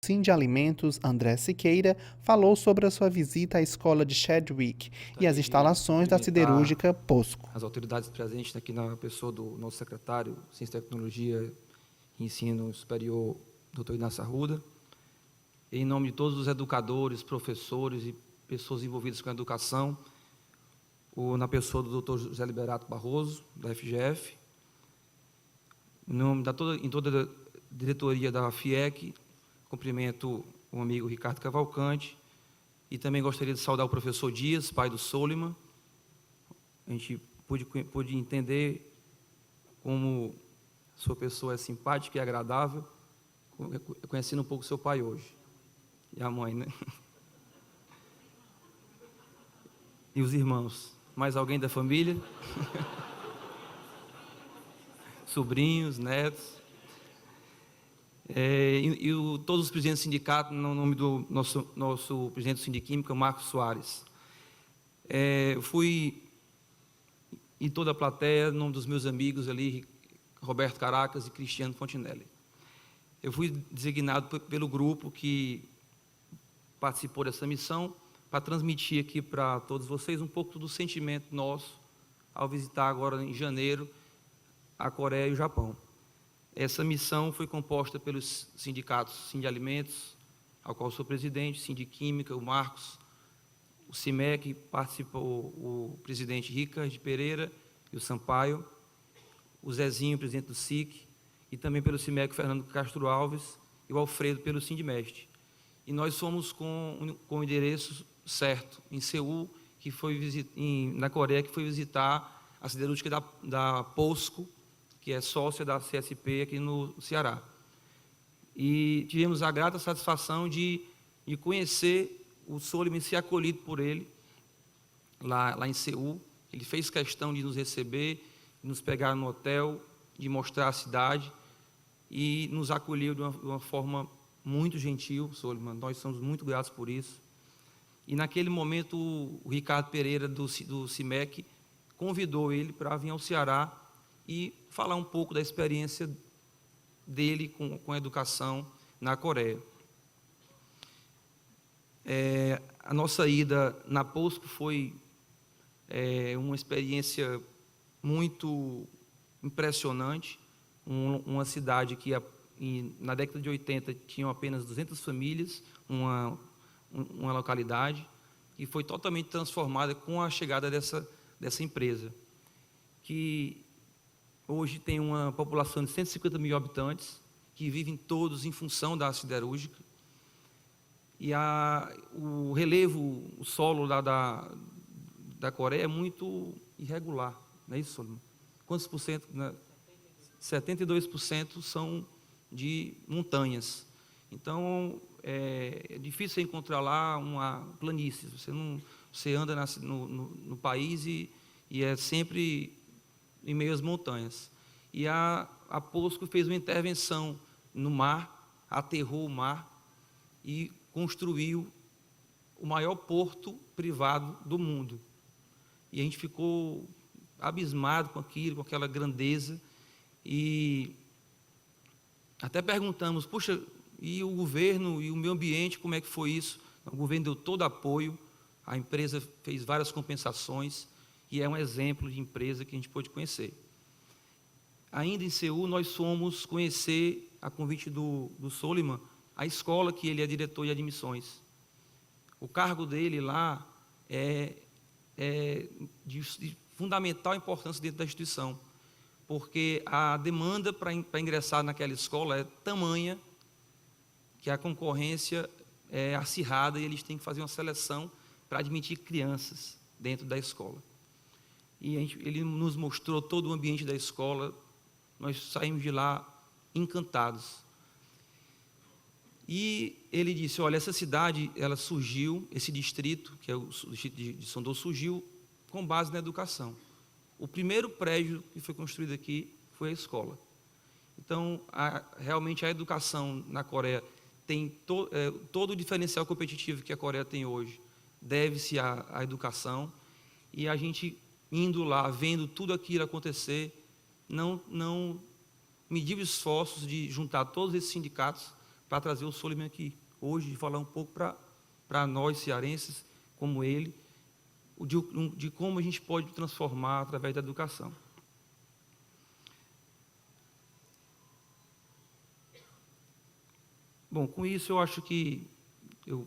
Sim de Alimentos, André Siqueira, falou sobre a sua visita à escola de Chadwick e as Gostaria de instalações da cumprimentar siderúrgica POSCO. as autoridades presentes aqui na pessoa do nosso secretário de Ciência e Tecnologia e Ensino Superior, Dr. Inácio Arruda, em nome de todos os educadores, professores e pessoas envolvidas com a educação, na pessoa do Dr. José Liberato Barroso, da FGF, em toda a diretoria da FIEC, cumprimento o amigo Ricardo Cavalcante, e também gostaria de saudar o professor Dias, pai do Soliman. A gente pôde entender como sua pessoa é simpática e agradável, conhecendo um pouco seu pai hoje. E a mãe, né? E os irmãos. Mais alguém da família? Sobrinhos, netos. Todos os presidentes do sindicato, no nome do nosso presidente do Sindiquímica, Marcos Soares. Fui em toda a plateia, no nome dos meus amigos ali, Roberto Caracas e Cristiano Fontinelli. Eu fui designado pelo grupo que participou dessa missão para transmitir aqui para todos vocês um pouco do sentimento nosso ao visitar agora em janeiro a Coreia e o Japão. Essa missão foi composta pelos sindicatos Sindalimentos, ao qual sou presidente, Sindiquímica, o Marcos, o CIMEC, participou o presidente Ricardo Pereira e o Sampaio, o Zezinho, presidente do SIC, e também pelo CIMEC, Fernando Castro Alves, e o Alfredo pelo Sindimestre. E nós fomos com o endereço certo, em Seul, na Coreia, que foi visitar a siderúrgica da POSCO, que é sócia da CSP aqui no Ceará. E tivemos a grata satisfação de conhecer o Soliman, ser acolhido por ele, lá em Seul. Ele fez questão de nos receber, de nos pegar no hotel, de mostrar a cidade, e nos acolheu de uma forma muito gentil, Soliman. Nós somos muito gratos por isso. E, naquele momento, o Ricardo Pereira, do CIMEC, convidou ele para vir ao Ceará e falar um pouco da experiência dele com a educação na Coreia. A nossa ida na POSCO foi uma experiência muito impressionante, uma cidade que na década de 80 tinham apenas 200 famílias, uma localidade, e foi totalmente transformada com a chegada dessa empresa, que hoje tem uma população de 150 mil habitantes, que vivem todos em função da siderúrgica, e o relevo, o solo da Coreia é muito irregular, não é isso, Soliman? Quantos por cento? 72% são de montanhas. Então, é difícil encontrar lá uma planície. Você anda no país e é sempre em meio às montanhas. E a POSCO fez uma intervenção no mar, aterrou o mar e construiu o maior porto privado do mundo. E a gente ficou abismado com aquilo, com aquela grandeza, e até perguntamos, puxa, e o governo e o meio ambiente, como é que foi isso? O governo deu todo apoio, a empresa fez várias compensações, e é um exemplo de empresa que a gente pôde conhecer. Ainda em Seul, nós fomos conhecer, a convite do Soliman, a escola que ele é diretor de admissões. O cargo dele lá é de fundamental importância dentro da instituição, porque a demanda para ingressar naquela escola é tamanha que a concorrência é acirrada e eles têm que fazer uma seleção para admitir crianças dentro da escola. E ele nos mostrou todo o ambiente da escola, nós saímos de lá encantados. E ele disse, olha, essa cidade, ela surgiu, esse distrito, que é o distrito de Sondor, surgiu com base na educação. O primeiro prédio que foi construído aqui foi a escola. Então, realmente a educação na Coreia tem todo o diferencial competitivo que a Coreia tem hoje, deve-se à educação, e a gente indo lá, vendo tudo aquilo acontecer, não mediu esforços de juntar todos esses sindicatos para trazer o Soliman aqui hoje, e falar um pouco para nós cearenses, como ele, de como a gente pode transformar através da educação. Bom, com isso eu acho que eu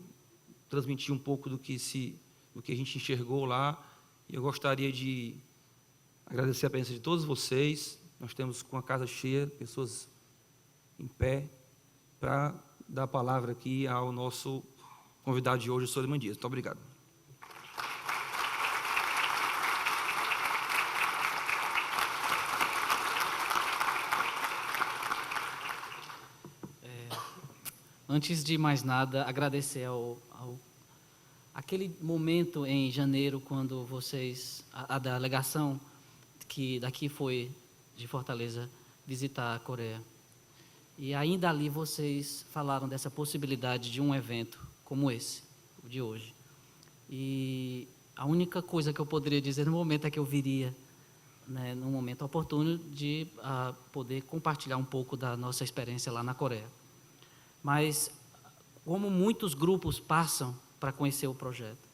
transmiti um pouco do que a gente enxergou lá, e eu gostaria de agradecer a presença de todos vocês. Nós temos com a casa cheia, pessoas em pé, para dar a palavra aqui ao nosso convidado de hoje, o Soliman Dias. Muito obrigado. Antes de mais nada, agradecer aquele momento em janeiro, quando vocês, a delegação que daqui foi de Fortaleza visitar a Coreia. E ainda ali vocês falaram dessa possibilidade de um evento como esse, o de hoje. E a única coisa que eu poderia dizer no momento é que eu viria, né, num momento oportuno, de poder compartilhar um pouco da nossa experiência lá na Coreia. Mas, como muitos grupos passam para conhecer o projeto,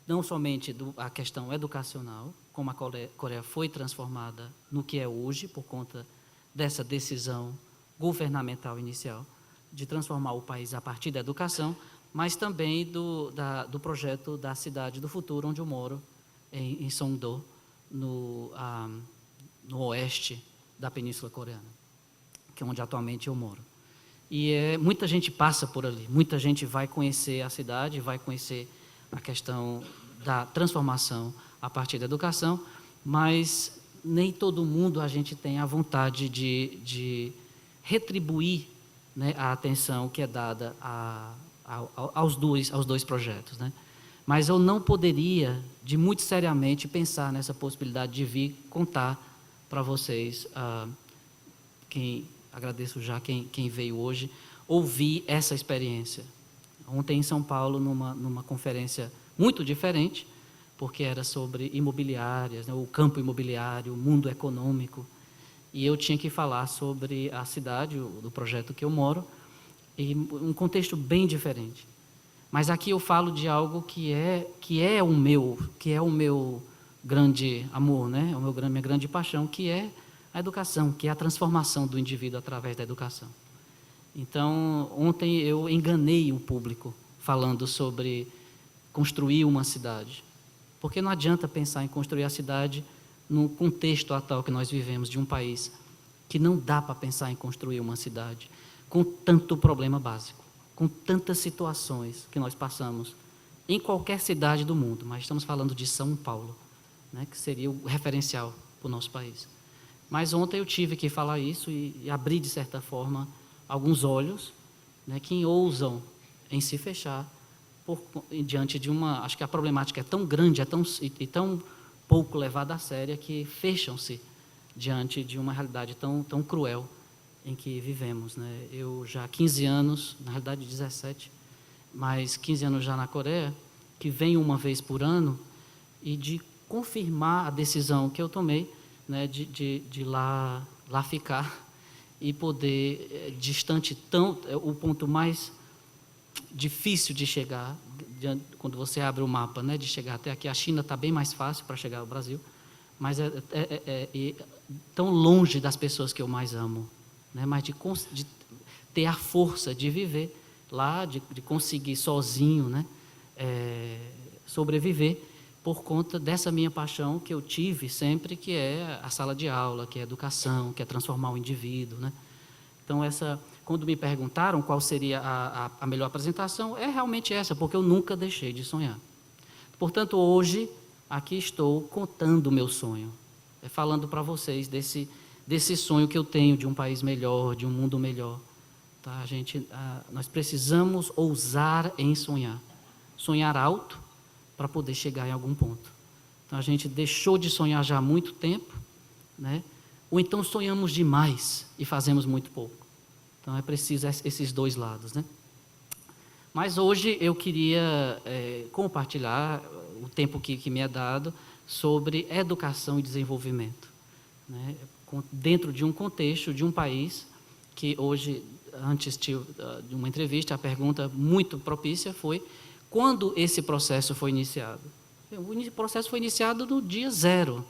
não somente a questão educacional, como a Coreia foi transformada no que é hoje, por conta dessa decisão governamental inicial, de transformar o país a partir da educação, mas também do projeto da cidade do futuro, onde eu moro, em Songdo, no oeste da Península Coreana, que é onde atualmente eu moro. E muita gente passa por ali, muita gente vai conhecer a cidade, vai conhecer a questão da transformação a partir da educação, mas nem todo mundo a gente tem a vontade de retribuir, né, a atenção que é dada aos dois projetos, né? Mas eu não poderia, muito seriamente, pensar nessa possibilidade de vir contar para vocês, agradeço já quem veio hoje, ouvir essa experiência. Ontem em São Paulo, numa conferência muito diferente, porque era sobre imobiliárias, né, o campo imobiliário, o mundo econômico, e eu tinha que falar sobre a cidade, do projeto que eu moro, em um contexto bem diferente. Mas aqui eu falo de algo que é o meu grande amor, né, minha grande paixão, que é a educação, que é a transformação do indivíduo através da educação. Então, ontem eu enganei o público falando sobre construir uma cidade, porque não adianta pensar em construir a cidade no contexto atual que nós vivemos, de um país que não dá para pensar em construir uma cidade com tanto problema básico, com tantas situações que nós passamos em qualquer cidade do mundo, mas estamos falando de São Paulo, né, que seria o referencial para o nosso país. Mas ontem eu tive que falar isso e abrir, de certa forma, alguns olhos, né, que ousam em se fechar diante de acho que a problemática é tão grande, e tão pouco levada a sério, que fecham-se diante de uma realidade tão cruel em que vivemos, né? Eu já há 15 anos, na realidade 17, mas 15 anos já na Coreia, que venho uma vez por ano, e de confirmar a decisão que eu tomei, né, de lá ficar e poder, distante, o ponto mais difícil de chegar, quando você abre o mapa, né, de chegar até aqui. A China está bem mais fácil para chegar ao Brasil, mas tão longe das pessoas que eu mais amo, né, mas de ter a força de viver lá, de conseguir sozinho, né, sobreviver, por conta dessa minha paixão que eu tive sempre, que é a sala de aula, que é a educação, que é transformar o indivíduo, né? Então, quando me perguntaram qual seria a melhor apresentação, é realmente essa, porque eu nunca deixei de sonhar. Portanto, hoje, aqui estou contando o meu sonho, falando para vocês desse sonho que eu tenho de um país melhor, de um mundo melhor. Tá? Nós precisamos ousar em sonhar. Sonhar alto para poder chegar em algum ponto. Então, a gente deixou de sonhar já há muito tempo, né? Ou então sonhamos demais e fazemos muito pouco. Então, é preciso esses dois lados, né? Mas hoje eu queria compartilhar o tempo que me é dado sobre educação e desenvolvimento, né? Dentro de um contexto de um país que hoje, antes de uma entrevista, a pergunta muito propícia foi: quando esse processo foi iniciado? O processo foi iniciado no dia zero,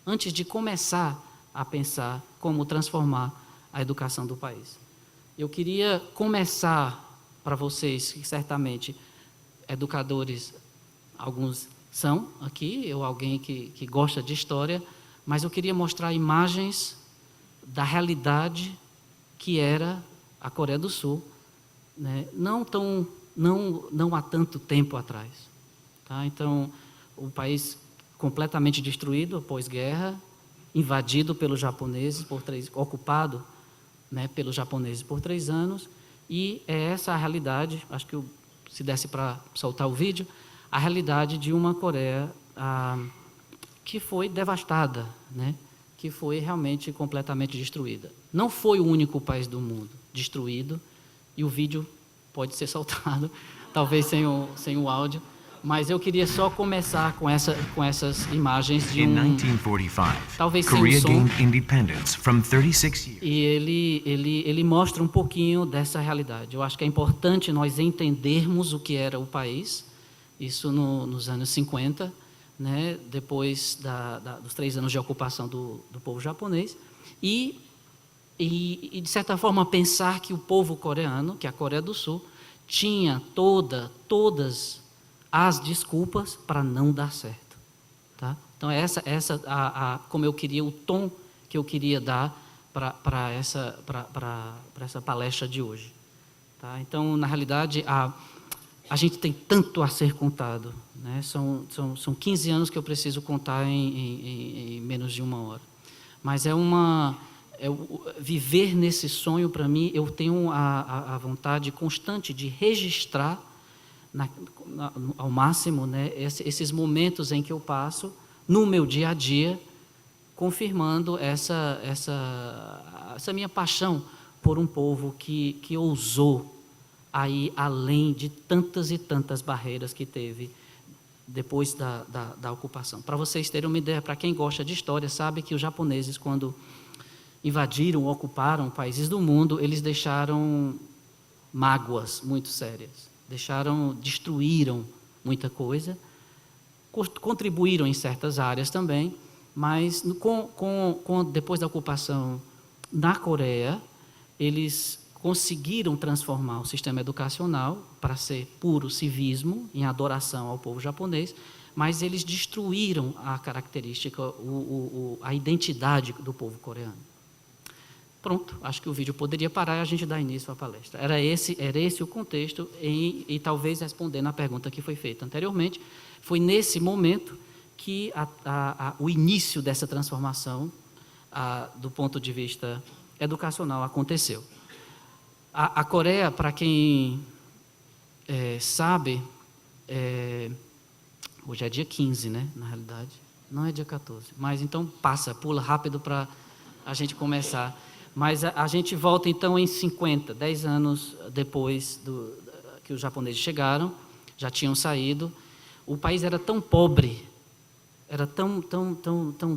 antes de começar a pensar como transformar a educação do país. Eu queria começar para vocês, que certamente educadores, alguns são aqui, ou alguém que gosta de história, mas eu queria mostrar imagens da realidade que era a Coreia do Sul, né? Não há tanto tempo atrás. Tá? Então, o país completamente destruído após guerra, invadido pelos japoneses ocupado, né, pelos japoneses por 3 anos, e é essa a realidade. Acho que se desse para soltar o vídeo, a realidade de uma Coreia que foi devastada, né, que foi realmente completamente destruída. Não foi o único país do mundo destruído, e o vídeo pode ser soltado, talvez sem o áudio, mas eu queria só começar com essas imagens de In 1945, talvez sem Korea o som, gained independence from 36 years. e ele mostra um pouquinho dessa realidade. Eu acho que é importante nós entendermos o que era o país, isso nos anos 50, né, depois dos 3 anos de ocupação do povo japonês, e de certa forma pensar que o povo coreano, que a Coreia do Sul, tinha todas as desculpas para não dar certo. Tá? Então, como eu queria, o tom que eu queria dar para essa palestra de hoje. Tá? Então, na realidade, a gente tem tanto a ser contado, né? São 15 anos que eu preciso contar em menos de 1 hora. Mas viver nesse sonho, para mim, eu tenho a vontade constante de registrar ao máximo, né, esses momentos em que eu passo no meu dia a dia, confirmando essa minha paixão por um povo que ousou aí além de tantas e tantas barreiras que teve depois da ocupação. Para vocês terem uma ideia, para quem gosta de história, sabe que os japoneses, quando invadiram, ocuparam países do mundo, eles deixaram mágoas muito sérias. Destruíram muita coisa, contribuíram em certas áreas também, mas depois da ocupação na Coreia, eles conseguiram transformar o sistema educacional para ser puro civismo, em adoração ao povo japonês, mas eles destruíram a característica, a identidade do povo coreano. Pronto, acho que o vídeo poderia parar e a gente dar início à palestra. Era esse o contexto, e talvez respondendo à pergunta que foi feita anteriormente, foi nesse momento que o início dessa transformação, do ponto de vista educacional, aconteceu. A Coreia, para quem sabe, hoje é dia 15, né, na realidade, não é dia 14, mas então pula rápido para a gente começar. Mas a gente volta então em 50, 10 anos depois que os japoneses chegaram, já tinham saído. O país era tão pobre, era tão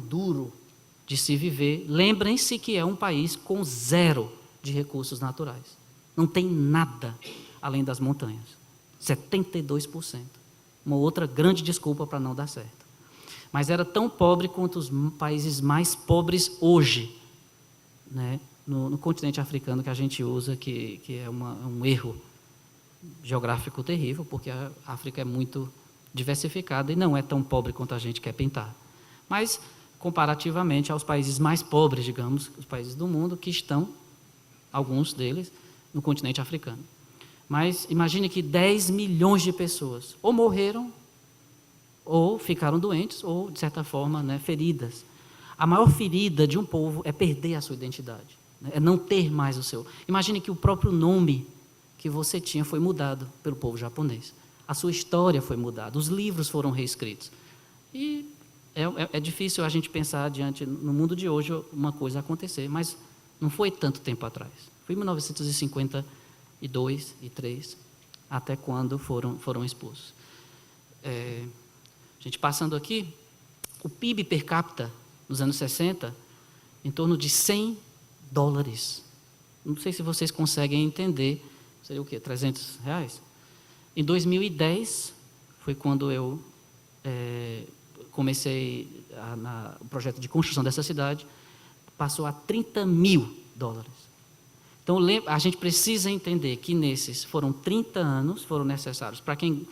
duro de se viver. Lembrem-se que é um país com 0 de recursos naturais. Não tem nada além das montanhas. 72%. Uma outra grande desculpa para não dar certo. Mas era tão pobre quanto os países mais pobres hoje, né, no continente africano, que a gente usa, que é um erro geográfico terrível, porque a África é muito diversificada e não é tão pobre quanto a gente quer pintar. Mas, comparativamente aos países mais pobres, digamos, os países do mundo, que estão, alguns deles, no continente africano. Mas imagine que 10 milhões de pessoas ou morreram, ou ficaram doentes, ou, de certa forma, né, feridas. A maior ferida de um povo é perder a sua identidade. né? É não ter mais o seu. Imagine que o próprio nome que você tinha foi mudado pelo povo japonês. A sua história foi mudada, os livros foram reescritos. E é difícil a gente pensar no mundo de hoje uma coisa acontecer, mas não foi tanto tempo atrás. Foi em 1952 e 3, até quando foram expulsos. A gente passando aqui, o PIB per capita nos anos 60, em torno de $100. Não sei se vocês conseguem entender, seria o quê? R$300? Em 2010, foi quando eu comecei o projeto de construção dessa cidade, passou a $30 mil. Então, a gente precisa entender que nesses foram 30 anos, foram necessários. Para quem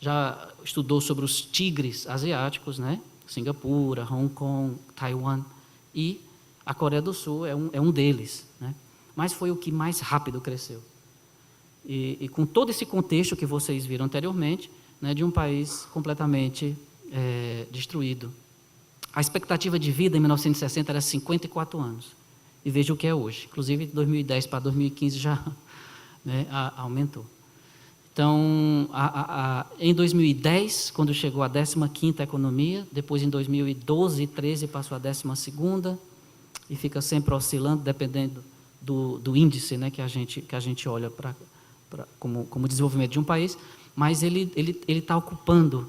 já estudou sobre os tigres asiáticos, né? Singapura, Hong Kong, Taiwan, e a Coreia do Sul é um deles, né? Mas foi o que mais rápido cresceu. E com todo esse contexto que vocês viram anteriormente, né, de um país completamente destruído. A expectativa de vida em 1960 era 54 anos. E veja o que é hoje. Inclusive, de 2010 para 2015 já, né, aumentou. Então, em 2010, quando chegou a 15ª economia, depois em 2012 e 13 passou a 12ª, e fica sempre oscilando, dependendo do índice, né, que a gente olha como desenvolvimento de um país, mas ele está ocupando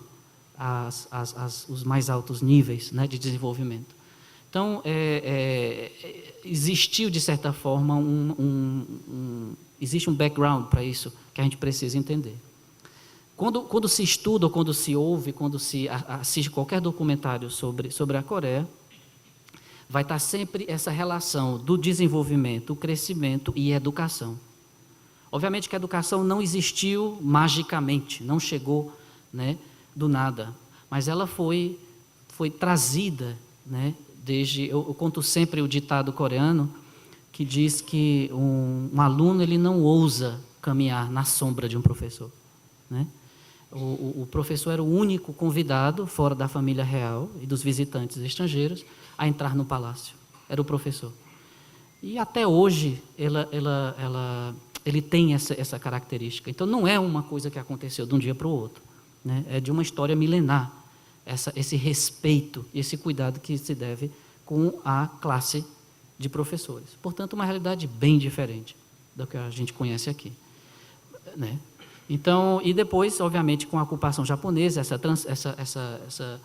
os mais altos níveis, né, de desenvolvimento. Então, existiu, de certa forma, existe um background para isso que a gente precisa entender. Quando se estuda, ou quando se ouve, quando se assiste qualquer documentário sobre a Coreia, vai estar sempre essa relação do desenvolvimento, o crescimento e educação. Obviamente que a educação não existiu magicamente, não chegou, né, do nada, mas ela foi trazida, né, eu conto sempre o ditado coreano que diz que um aluno ele não ousa caminhar na sombra de um professor, né? O professor era o único convidado fora da família real e dos visitantes estrangeiros a entrar no palácio. Era o professor. E até hoje ele tem essa característica. Então não é uma coisa que aconteceu de um dia para o outro, né? É de uma história milenar. Esse respeito e esse cuidado que se deve com a classe de professores. Portanto, uma realidade bem diferente do que a gente conhece aqui, né? Então, e depois, obviamente, com a ocupação japonesa, essa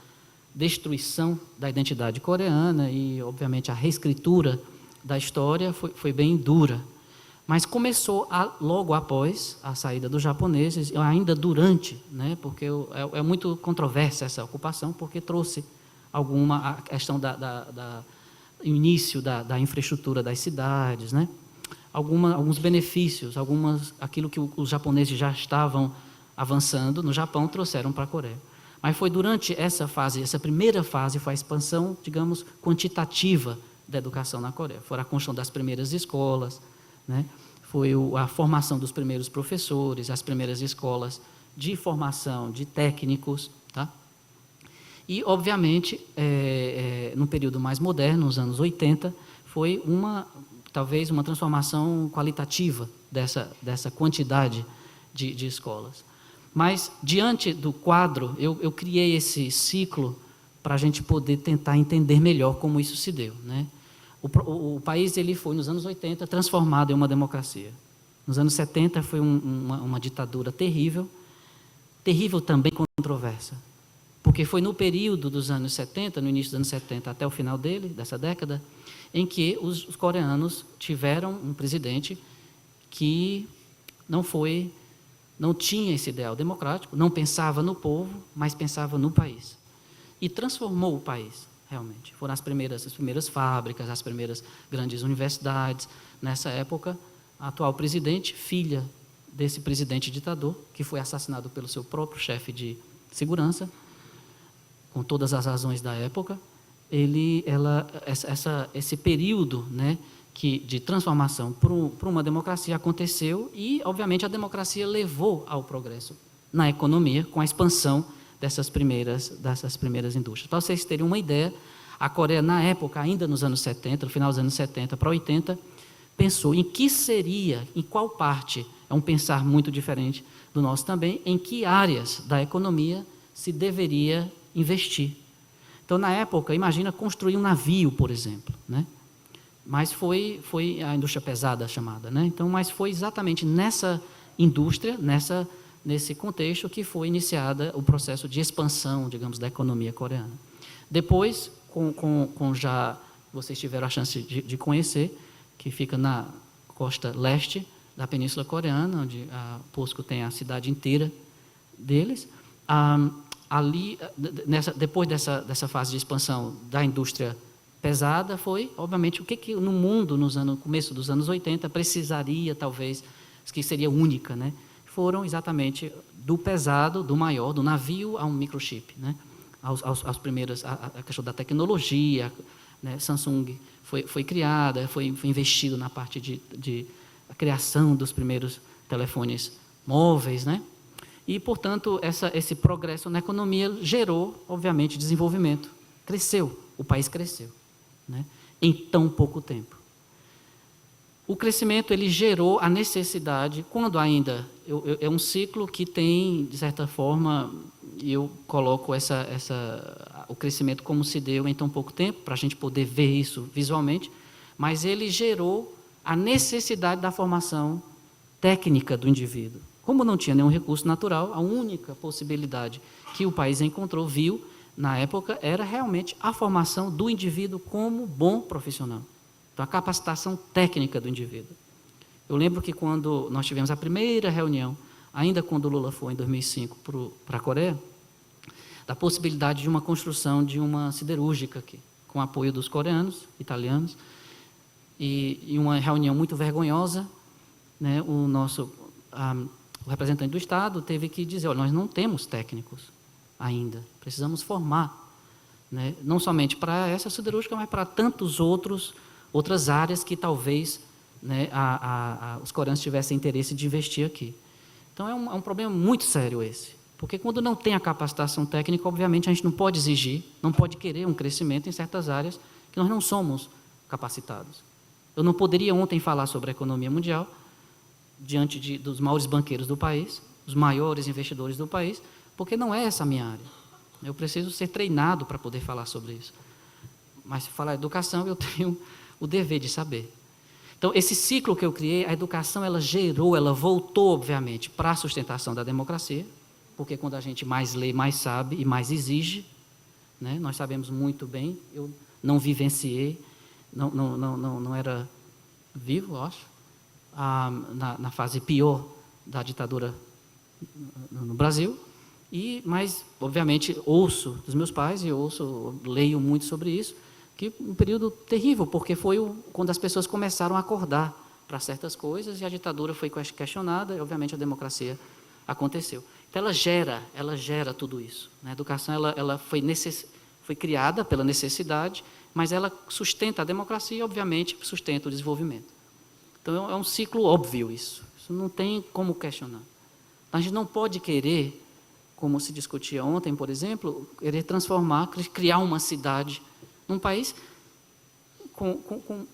destruição da identidade coreana e, obviamente, a reescritura da história foi bem dura. Mas começou logo após a saída dos japoneses, ainda durante, né, porque é muito controversa essa ocupação, porque trouxe a questão do início da infraestrutura das cidades, né, alguns benefícios, aquilo que os japoneses já estavam avançando no Japão, trouxeram para a Coreia. Mas foi durante essa primeira fase, foi a expansão, digamos, quantitativa da educação na Coreia. Foi a construção das primeiras escolas, né? Foi a formação dos primeiros professores, as primeiras escolas de formação de técnicos, tá? E, obviamente, no período mais moderno, nos anos 80, foi talvez uma transformação qualitativa dessa quantidade de escolas. Mas, diante do quadro, eu criei esse ciclo para a gente poder tentar entender melhor como isso se deu, né? O país ele foi, nos anos 80, transformado em uma democracia. Nos anos 70, foi uma ditadura terrível também controversa. Porque foi no período dos anos 70, no início dos anos 70 até o final dessa década, em que os coreanos tiveram um presidente que não tinha esse ideal democrático, não pensava no povo, mas pensava no país. E transformou o país. Realmente, foram as primeiras fábricas, as primeiras grandes universidades. Nessa época, a atual presidente, filha desse presidente ditador, que foi assassinado pelo seu próprio chefe de segurança, com todas as razões da época, esse período, né, de transformação para uma democracia aconteceu e, obviamente, a democracia levou ao progresso na economia com a expansão dessas primeiras indústrias. Para vocês terem uma ideia, a Coreia, na época, ainda nos anos 70, no final dos anos 70 para 80, pensou em que seria, em qual parte, é um pensar muito diferente do nosso também, em que áreas da economia se deveria investir. Então, na época, imagina construir um navio, por exemplo, né? Mas foi a indústria pesada chamada, né? Então, mas foi exatamente nessa indústria, nesse contexto, que foi iniciada o processo de expansão, digamos, da economia coreana. Depois, com já vocês tiveram a chance de conhecer, que fica na costa leste da Península Coreana, onde a POSCO tem a cidade inteira deles. Ali, depois dessa fase de expansão da indústria pesada, foi, obviamente, o que no mundo, no começo dos anos 80, precisaria, talvez, que seria única, né? Foram exatamente do pesado, do maior, do navio a um microchip, né? Aos primeiros, a questão da tecnologia, né? Samsung foi criada, foi investido na parte de a criação dos primeiros telefones móveis, né? E, portanto, esse progresso na economia gerou, obviamente, desenvolvimento. Cresceu, o país cresceu, né? Em tão pouco tempo. O crescimento ele gerou a necessidade, quando ainda é um ciclo que tem, de certa forma, eu coloco o crescimento como se deu em tão pouco tempo, para a gente poder ver isso visualmente, mas ele gerou a necessidade da formação técnica do indivíduo. Como não tinha nenhum recurso natural, a única possibilidade que o país viu, na época, era realmente a formação do indivíduo como bom profissional. Então, a capacitação técnica do indivíduo. Eu lembro que quando nós tivemos a primeira reunião, ainda quando o Lula foi, em 2005, para a Coreia, da possibilidade de uma construção de uma siderúrgica aqui, com apoio dos coreanos, italianos, e uma reunião muito vergonhosa, né, o representante do Estado teve que dizer, olha, nós não temos técnicos ainda, precisamos formar, né, não somente para essa siderúrgica, mas para tantos outras áreas que talvez, né, os coreanos tivessem interesse de investir aqui. Então, é um problema muito sério esse, porque quando não tem a capacitação técnica, obviamente, a gente não pode exigir, não pode querer um crescimento em certas áreas que nós não somos capacitados. Eu não poderia ontem falar sobre a economia mundial, diante dos maiores banqueiros do país, os maiores investidores do país, porque não é essa a minha área. Eu preciso ser treinado para poder falar sobre isso. Mas, se falar educação, eu tenho o dever de saber. Então, esse ciclo que eu criei, a educação, ela voltou, obviamente, para a sustentação da democracia, porque quando a gente mais lê, mais sabe e mais exige, né? Nós sabemos muito bem, eu não vivenciei, não era vivo, eu acho, na fase pior da ditadura no Brasil, mas, obviamente, ouço dos meus pais e leio muito sobre isso, que um período terrível, porque foi quando as pessoas começaram a acordar para certas coisas e a ditadura foi questionada e, obviamente, a democracia aconteceu. Então, ela gera tudo isso. A educação ela foi criada pela necessidade, mas ela sustenta a democracia e, obviamente, sustenta o desenvolvimento. Então, é um ciclo óbvio isso. Isso não tem como questionar. A gente não pode querer, como se discutia ontem, por exemplo, querer criar uma cidade num país com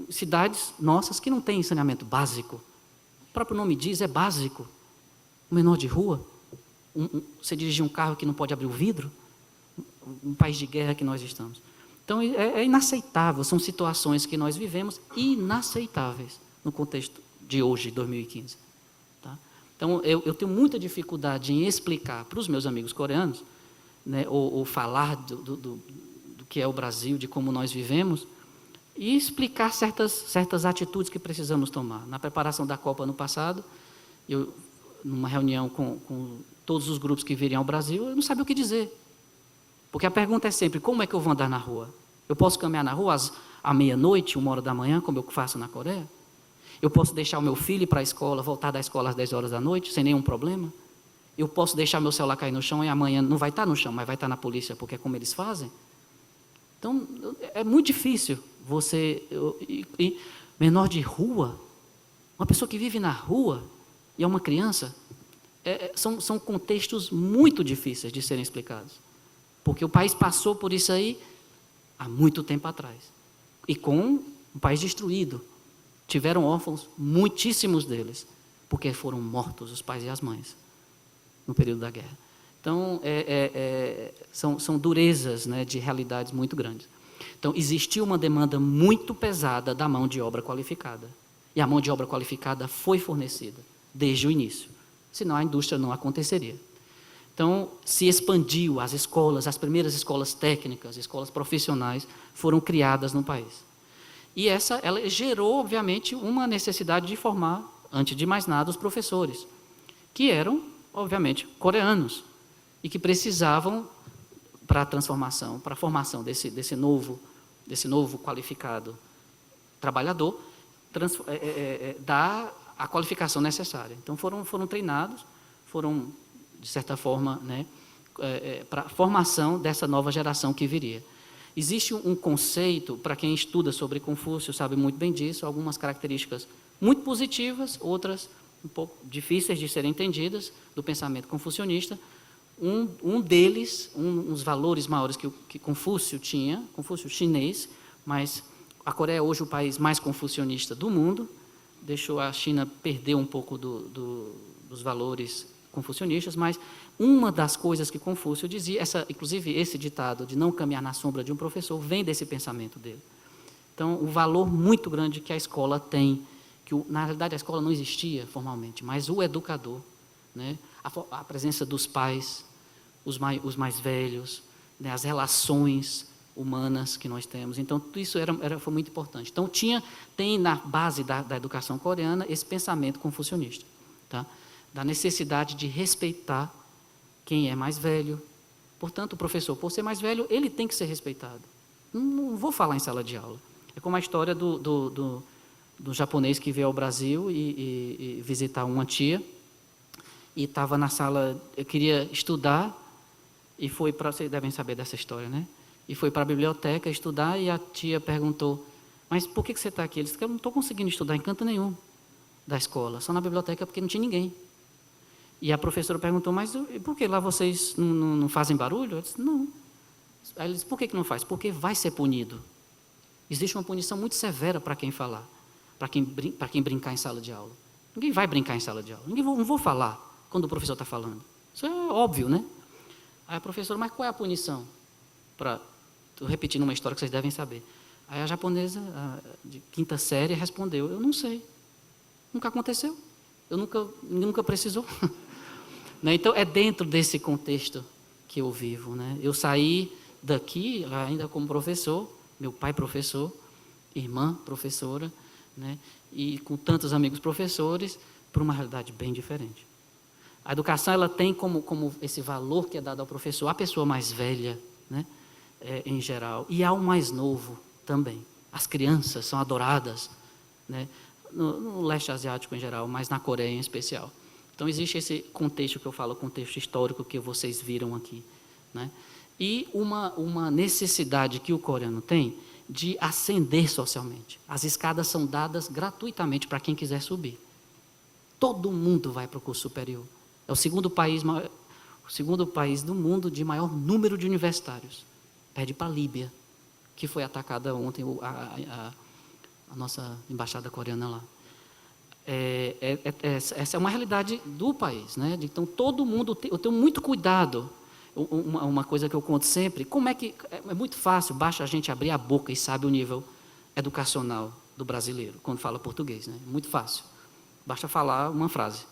cidades nossas que não têm saneamento básico. O próprio nome diz, é básico. Um menor de rua, você dirigir um carro que não pode abrir o vidro, um país de guerra que nós estamos. Então, é inaceitável, são situações que nós vivemos inaceitáveis no contexto de hoje, 2015. Tá? Então, eu tenho muita dificuldade em explicar para os meus amigos coreanos, né, ou falar do que é o Brasil, de como nós vivemos, e explicar certas atitudes que precisamos tomar. Na preparação da Copa no passado, numa reunião com todos os grupos que viriam ao Brasil, eu não sabia o que dizer. Porque a pergunta é sempre, como é que eu vou andar na rua? Eu posso caminhar na rua à meia-noite, 1h da manhã, como eu faço na Coreia? Eu posso deixar o meu filho ir para a escola, voltar da escola às 10 horas da noite, sem nenhum problema? Eu posso deixar meu celular cair no chão e amanhã não vai estar no chão, mas vai estar na polícia, porque é como eles fazem? Então, é muito difícil menor de rua, uma pessoa que vive na rua e é uma criança, são contextos muito difíceis de serem explicados. Porque o país passou por isso aí há muito tempo atrás. E com um país destruído, tiveram órfãos, muitíssimos deles, porque foram mortos os pais e as mães no período da guerra. Então, são durezas, né, de realidades muito grandes. Então, existiu uma demanda muito pesada da mão de obra qualificada. E a mão de obra qualificada foi fornecida desde o início. Senão a indústria não aconteceria. Então, se expandiu as escolas, as primeiras escolas técnicas, escolas profissionais foram criadas no país. E ela gerou, obviamente, uma necessidade de formar, antes de mais nada, os professores, que eram, obviamente, coreanos, e que precisavam, para a transformação, para a formação desse novo qualificado trabalhador, dar a qualificação necessária. Então, foram treinados, foram, de certa forma, né, para a formação dessa nova geração que viria. Existe um conceito, para quem estuda sobre Confúcio, sabe muito bem disso, algumas características muito positivas, outras um pouco difíceis de serem entendidas, do pensamento confucionista. Um deles, uns valores maiores que Confúcio tinha, Confúcio chinês, mas a Coreia é hoje o país mais confucionista do mundo, deixou a China perder um pouco dos valores confucionistas, mas uma das coisas que Confúcio dizia, inclusive esse ditado de não caminhar na sombra de um professor, vem desse pensamento dele. Então, o valor muito grande que a escola tem, na realidade a escola não existia formalmente, mas o educador, né, a presença dos pais, os mais velhos, né, as relações humanas que nós temos. Então, tudo isso foi muito importante. Então, tem na base da educação coreana esse pensamento confucionista, tá? Da necessidade de respeitar quem é mais velho. Portanto, o professor, por ser mais velho, ele tem que ser respeitado. Não vou falar em sala de aula. É como a história do japonês que veio ao Brasil e visitar uma tia, e estava na sala, eu queria estudar, e foi para, vocês devem saber dessa história, né? E foi para a biblioteca estudar, e a tia perguntou, mas por que você está aqui? Ele disse que eu não estou conseguindo estudar em canto nenhum da escola, só na biblioteca porque não tinha ninguém. E a professora perguntou, mas por que lá vocês não fazem barulho? Eu disse, não. Aí ele disse, por que não faz? Porque vai ser punido. Existe uma punição muito severa para quem falar, para quem brincar em sala de aula. Ninguém vai brincar em sala de aula. Não vou falar quando o professor está falando. Isso é óbvio, né? Aí a professora, mas qual é a punição? Estou repetindo uma história que vocês devem saber. Aí a japonesa, de quinta série, respondeu, eu não sei. Nunca aconteceu. Nunca precisou. Né? Então, é dentro desse contexto que eu vivo. Né? Eu saí daqui, ainda como professor, meu pai professor, irmã professora, né? E com tantos amigos professores, para uma realidade bem diferente. A educação ela tem como esse valor que é dado ao professor, à pessoa mais velha, né? Em geral, e ao mais novo também. As crianças são adoradas, né? No leste asiático em geral, mas na Coreia em especial. Então, existe esse contexto que eu falo, o contexto histórico que vocês viram aqui, né? E uma necessidade que o coreano tem de ascender socialmente. As escadas são dadas gratuitamente para quem quiser subir. Todo mundo vai para o curso superior. É o segundo país do mundo de maior número de universitários. Perde para a Líbia, que foi atacada ontem, a nossa embaixada coreana lá. Essa é uma realidade do país, né? Então, todo mundo, eu tenho muito cuidado. Uma coisa que eu conto sempre, como é que é muito fácil, basta a gente abrir a boca e sabe o nível educacional do brasileiro, quando fala português, né? Muito fácil. Basta falar uma frase,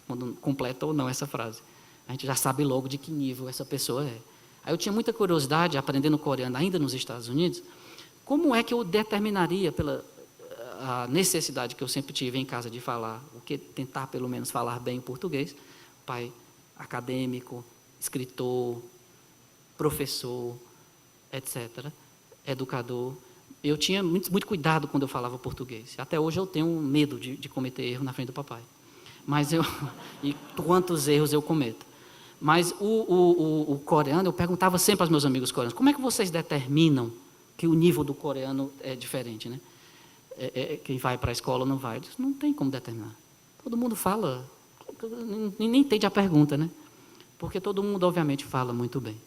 quando completa ou não essa frase. A gente já sabe logo de que nível essa pessoa é. Aí eu tinha muita curiosidade, aprendendo coreano ainda nos Estados Unidos, como é que eu determinaria pela a necessidade que eu sempre tive em casa de falar, tentar pelo menos falar bem o português, pai acadêmico, escritor, professor, etc., educador. Eu tinha muito cuidado quando eu falava português. Até hoje eu tenho medo de cometer erro na frente do papai. E quantos erros eu cometo. Mas o coreano, eu perguntava sempre aos meus amigos coreanos, como é que vocês determinam que o nível do coreano é diferente, né? Quem vai para a escola não vai. Eu disse, não tem como determinar. Todo mundo fala, nem entende a pergunta, né? Porque todo mundo, obviamente, fala muito bem.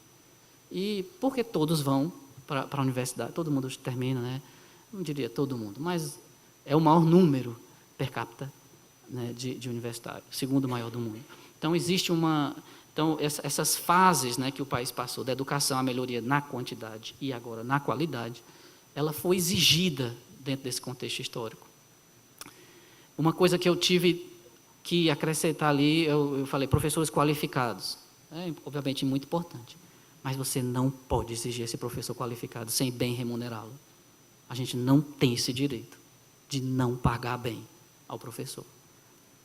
E porque todos vão para a universidade, todo mundo termina, né? Não diria todo mundo, mas É o maior número per capita, né, de universitários, segundo maior do mundo. Então, existe então, essas fases, né, que o país passou, da educação, a melhoria na quantidade e agora na qualidade, ela foi exigida dentro desse contexto histórico. Uma coisa que eu tive que acrescentar ali, eu falei, professores qualificados. Obviamente muito importante, mas você não pode exigir esse professor qualificado sem bem remunerá-lo. A gente não tem esse direito de não pagar bem ao professor.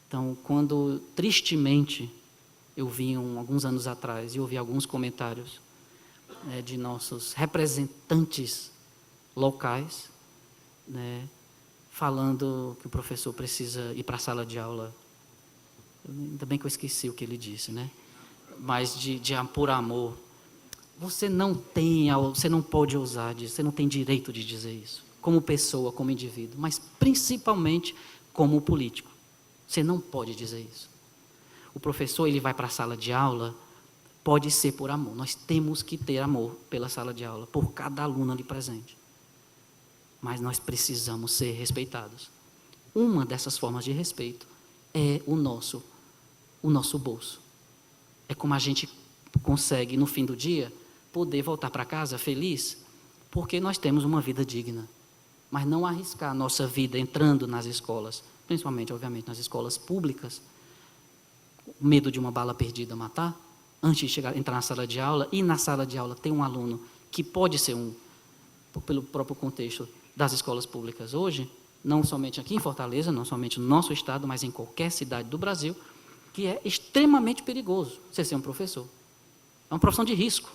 Então, quando, tristemente, eu vi alguns anos atrás e ouvi alguns comentários de nossos representantes locais, né, falando que o professor precisa ir para a sala de aula. Ainda bem que eu esqueci o que ele disse, né? Mas por amor. Você não pode ousar disso, você não tem direito de dizer isso, como pessoa, como indivíduo, mas principalmente como político. Você não pode dizer isso. O professor, ele vai para a sala de aula, pode ser por amor. Nós temos que ter amor pela sala de aula, por cada aluno ali presente. Mas nós precisamos ser respeitados. Uma dessas formas de respeito é o nosso bolso. É como a gente consegue, no fim do dia, poder voltar para casa feliz, porque nós temos uma vida digna. Mas não arriscar a nossa vida entrando nas escolas, principalmente, obviamente, nas escolas públicas, medo de uma bala perdida matar, antes de entrar na sala de aula, e na sala de aula tem um aluno que pode ser pelo próprio contexto das escolas públicas hoje, não somente aqui em Fortaleza, não somente no nosso estado, mas em qualquer cidade do Brasil, que é extremamente perigoso você ser um professor. É uma profissão de risco.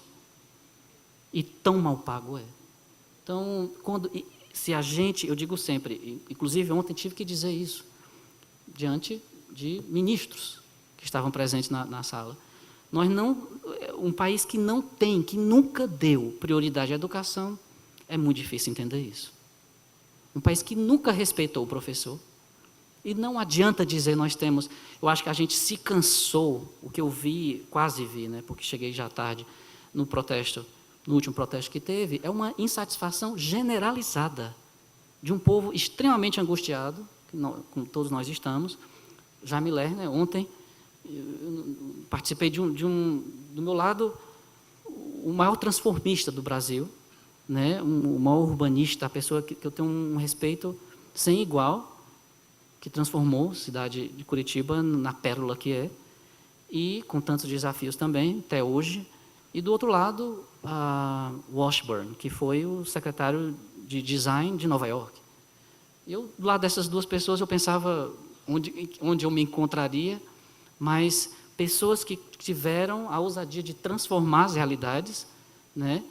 E tão mal pago é. Então, eu digo sempre, inclusive ontem tive que dizer isso, diante de ministros que estavam presentes na sala. Um país que não tem, que nunca deu prioridade à educação, é muito difícil entender isso. Um país que nunca respeitou o professor. E não adianta dizer nós temos... Eu acho que a gente se cansou, o que eu vi, quase vi, né, porque cheguei já tarde, no último protesto que teve, é uma insatisfação generalizada de um povo extremamente angustiado, como todos nós estamos. Jamie Lerner, ontem, eu participei do meu lado, o maior transformista do Brasil, né, o maior urbanista, a pessoa que eu tenho um respeito sem igual, que transformou a cidade de Curitiba na pérola que é, e com tantos desafios também, até hoje. E, do outro lado, Washburn, que foi o secretário de design de Nova York. Do lado dessas duas pessoas, eu pensava onde eu me encontraria, mas pessoas que tiveram a ousadia de transformar as realidades, né,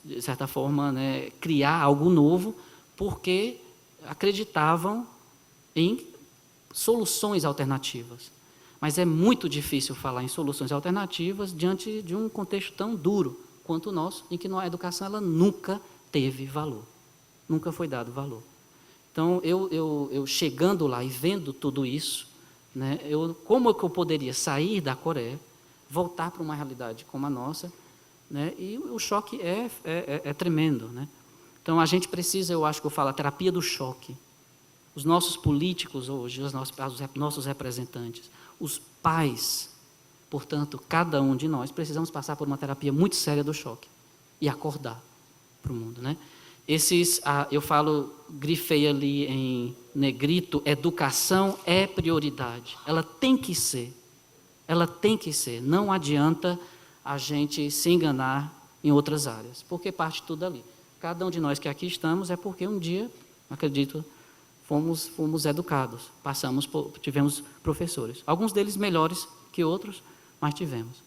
de certa forma, né, criar algo novo, porque acreditavam em soluções alternativas. Mas é muito difícil falar em soluções alternativas diante de um contexto tão duro quanto o nosso, em que a educação ela nunca teve valor, nunca foi dado valor. Então, eu chegando lá e vendo tudo isso, né, como é que eu poderia sair da Coreia, voltar para uma realidade como a nossa, né, e o choque é tremendo, né? Então, a gente precisa, eu acho que eu falo, a terapia do choque. Os nossos políticos hoje, os nossos representantes, os pais, portanto, cada um de nós, precisamos passar por uma terapia muito séria do choque e acordar para o mundo, né? Eu grifei ali em negrito, educação é prioridade. Ela tem que ser. Não adianta a gente se enganar em outras áreas, porque parte tudo ali. Cada um de nós que aqui estamos é porque um dia, acredito, fomos educados, tivemos professores. Alguns deles melhores que outros, mas tivemos.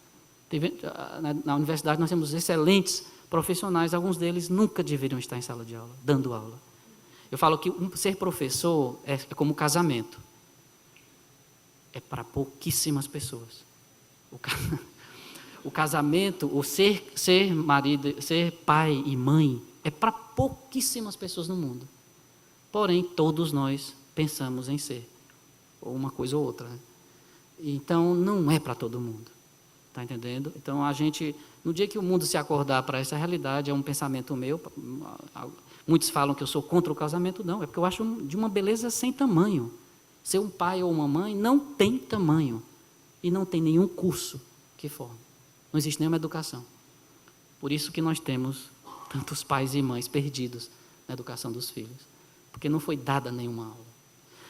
Na universidade nós temos excelentes profissionais, alguns deles nunca deveriam estar em sala de aula, dando aula. Eu falo que ser professor é como casamento. É para pouquíssimas pessoas. O casamento, o ser marido, ser pai e mãe, é para pouquíssimas pessoas no mundo. Porém, todos nós pensamos em ser, ou uma coisa ou outra, né? Então, não é para todo mundo. Está entendendo? Então, no dia que o mundo se acordar para essa realidade, é um pensamento meu, Muitos falam que eu sou contra o casamento, não, é porque eu acho de uma beleza sem tamanho. Ser um pai ou uma mãe não tem tamanho e não tem nenhum curso que forme. Não existe nenhuma educação. Por isso que nós temos tantos pais e mães perdidos na educação dos filhos, porque não foi dada nenhuma aula.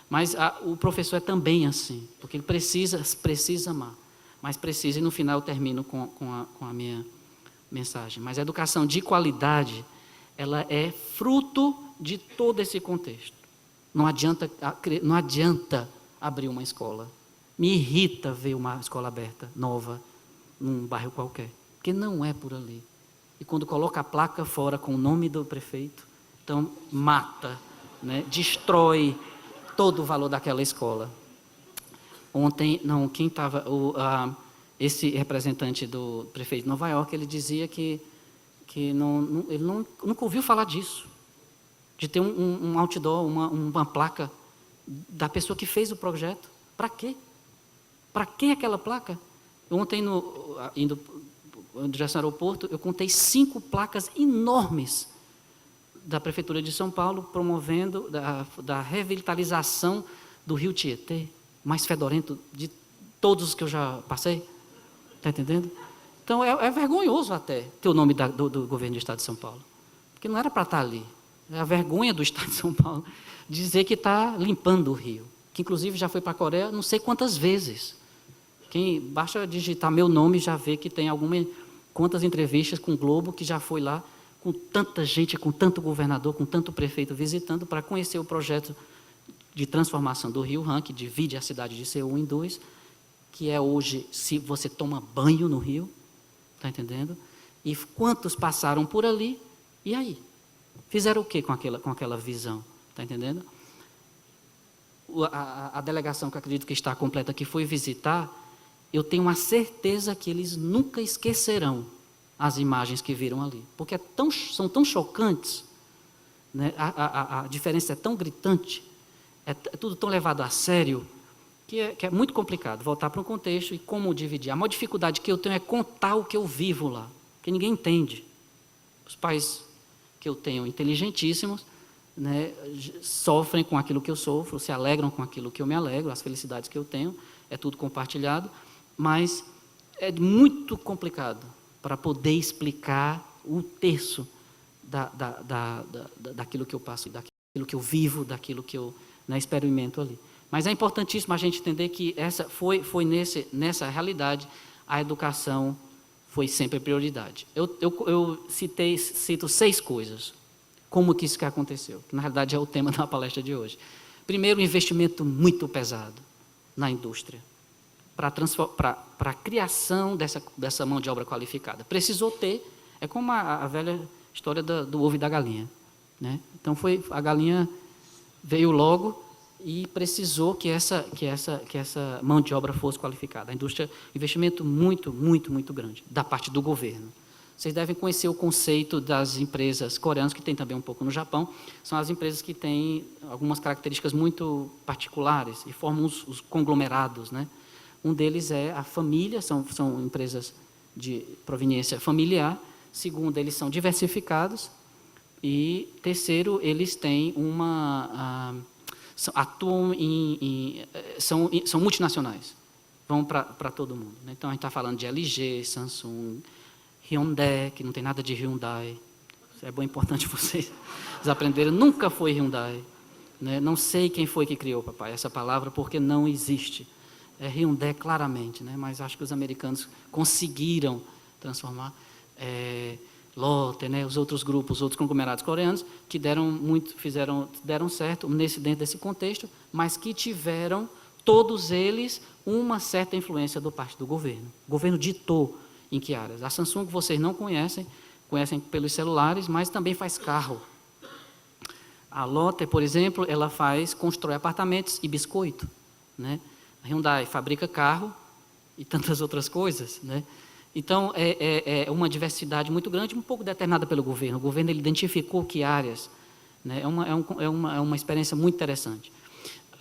Mas o professor é também assim, porque ele precisa amar, mas precisa, e no final eu termino com a minha mensagem. Mas a educação de qualidade, ela é fruto de todo esse contexto. Não adianta abrir uma escola. Me irrita ver uma escola aberta, nova, num bairro qualquer, porque não é por ali. E quando coloca a placa fora com o nome do prefeito, então mata, né, destrói todo o valor daquela escola. Ontem, quem estava, esse representante do prefeito de Nova York, ele dizia que ele nunca ouviu falar disso, de ter um outdoor, uma placa da pessoa que fez o projeto. Para quê? Para que aquela placa? Ontem, indo em direção ao aeroporto, eu contei 5 placas enormes da Prefeitura de São Paulo, promovendo da revitalização do rio Tietê, mais fedorento de todos os que eu já passei. Está entendendo? Então, é vergonhoso até ter o nome do governo do Estado de São Paulo, porque não era para estar ali. É a vergonha do Estado de São Paulo dizer que está limpando o rio, que inclusive já foi para a Coreia não sei quantas vezes. Basta digitar meu nome e já vê que tem quantas entrevistas com o Globo que já foi lá, com tanta gente, com tanto governador, com tanto prefeito visitando para conhecer o projeto de transformação do Rio Han, que divide a cidade de Seul em 2, que é hoje, se você toma banho no rio, está entendendo? E quantos passaram por ali, e aí? Fizeram o quê com aquela visão? Está entendendo? A delegação, que acredito que está completa, que foi visitar, eu tenho uma certeza que eles nunca esquecerão as imagens que viram ali, porque são tão chocantes, né? A diferença é tão gritante, é tudo tão levado a sério, que é muito complicado voltar para um contexto e como dividir. A maior dificuldade que eu tenho é contar o que eu vivo lá, que ninguém entende. Os pais que eu tenho, inteligentíssimos, né, sofrem com aquilo que eu sofro, se alegram com aquilo que eu me alegro, as felicidades que eu tenho, é tudo compartilhado, mas é muito complicado para poder explicar o terço daquilo que eu passo, daquilo que eu vivo, daquilo que eu experimento ali. Mas é importantíssimo a gente entender que nessa realidade a educação foi sempre prioridade. Eu cito 6 coisas, como que isso que aconteceu, que na realidade é o tema da palestra de hoje. Primeiro, um investimento muito pesado na indústria, para a criação dessa mão de obra qualificada. Precisou ter, é como a velha história do ovo e da galinha, né? Então, a galinha veio logo e precisou que essa mão de obra fosse qualificada. A indústria, investimento muito, muito, muito grande, da parte do governo. Vocês devem conhecer o conceito das empresas coreanas, que tem também um pouco no Japão, são as empresas que têm algumas características muito particulares e formam os conglomerados, né? Um deles é a família, são empresas de proveniência familiar. Segundo, eles são diversificados. E terceiro, eles têm atuam são multinacionais, vão para todo mundo, né? Então, a gente está falando de LG, Samsung, Hyundai, que não tem nada de Hyundai. Isso é bem importante vocês aprenderem. Nunca foi Hyundai, né? Não sei quem foi que criou, papai, essa palavra, porque não existe. É Hyundai claramente, né? Mas acho que os americanos conseguiram transformar. Lotte, né? Os outros grupos, os outros conglomerados coreanos, que deram certo dentro desse contexto, mas que tiveram, todos eles, uma certa influência do parte do governo. O governo ditou em que áreas. A Samsung vocês não conhecem pelos celulares, mas também faz carro. A Lotte, por exemplo, ela constrói apartamentos e biscoito, né? A Hyundai fabrica carro e tantas outras coisas, né? Então, é uma diversidade muito grande, um pouco determinada pelo governo. O governo ele identificou que áreas, né? É uma experiência muito interessante.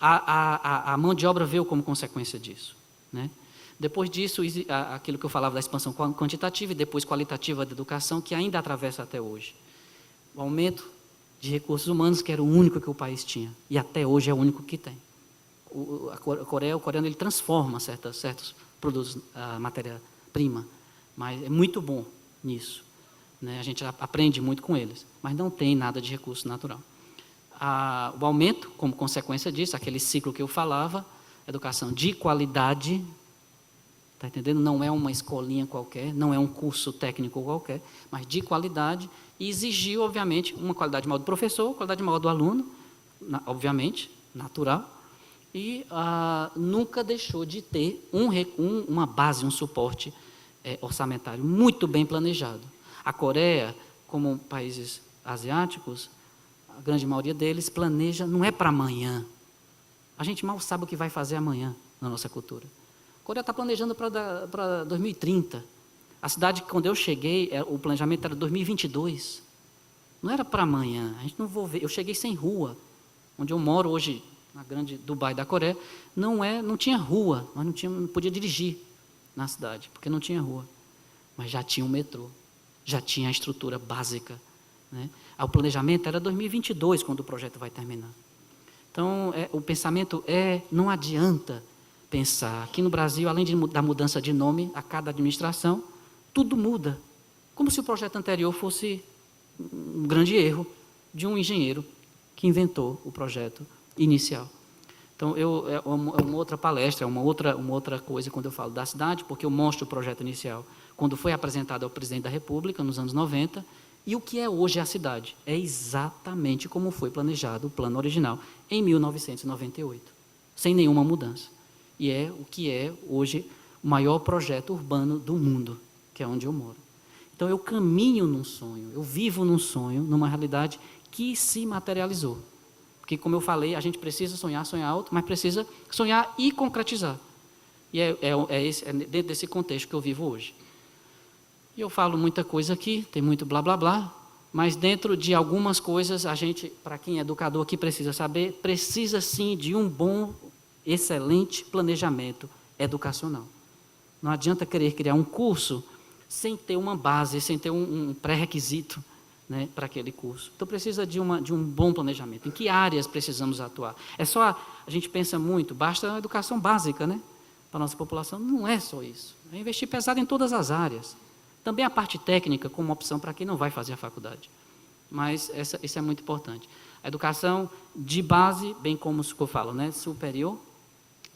A mão de obra veio como consequência disso, né? Depois disso, aquilo que eu falava da expansão quantitativa e depois qualitativa da educação, que ainda atravessa até hoje. O aumento de recursos humanos, que era o único que o país tinha. E até hoje é o único que tem. O coreano ele transforma certos produtos, a matéria-prima, mas é muito bom nisso, né? A gente aprende muito com eles, mas não tem nada de recurso natural. O aumento, como consequência disso, aquele ciclo que eu falava, educação de qualidade, está entendendo? Não é uma escolinha qualquer, não é um curso técnico qualquer, mas de qualidade, e exigiu, obviamente, uma qualidade maior do professor, qualidade maior do aluno, obviamente, natural, e nunca deixou de ter uma base, um suporte orçamentário muito bem planejado. A Coreia, como países asiáticos, a grande maioria deles planeja, não é para amanhã. A gente mal sabe o que vai fazer amanhã na nossa cultura. A Coreia está planejando para 2030. A cidade, quando eu cheguei, o planejamento era 2022. Não era para amanhã. A gente não vou ver. Eu cheguei sem rua. Onde eu moro hoje, na grande Dubai da Coreia, não tinha rua. Nós não podia dirigir na cidade, porque não tinha rua. Mas já tinha um metrô. Já tinha a estrutura básica, né? O planejamento era 2022, quando o projeto vai terminar. Então, o pensamento não adianta pensar. Aqui no Brasil, além da mudança de nome a cada administração, tudo muda. Como se o projeto anterior fosse um grande erro de um engenheiro que inventou o projeto inicial. Então, é uma outra palestra, é uma outra coisa quando eu falo da cidade, porque eu mostro o projeto inicial quando foi apresentado ao presidente da República, nos anos 90, e o que é hoje a cidade. É exatamente como foi planejado o plano original, em 1998, sem nenhuma mudança. E é o que é hoje o maior projeto urbano do mundo, que é onde eu moro. Então, eu caminho num sonho, eu vivo num sonho, numa realidade que se materializou. Porque, como eu falei, a gente precisa sonhar alto, mas precisa sonhar e concretizar. E é dentro desse contexto que eu vivo hoje. E eu falo muita coisa aqui, tem muito blá, blá, blá, mas dentro de algumas coisas, a gente, para quem é educador aqui, precisa saber, precisa sim de um bom, excelente planejamento educacional. Não adianta querer criar um curso sem ter uma base, sem ter um pré-requisito, né, para aquele curso. Então, precisa de um bom planejamento. Em que áreas precisamos atuar? A gente pensa muito, basta a educação básica, né, para a nossa população. Não é só isso. É investir pesado em todas as áreas. Também a parte técnica, como opção para quem não vai fazer a faculdade. Mas isso é muito importante. A educação de base, bem como eu falo, né, superior,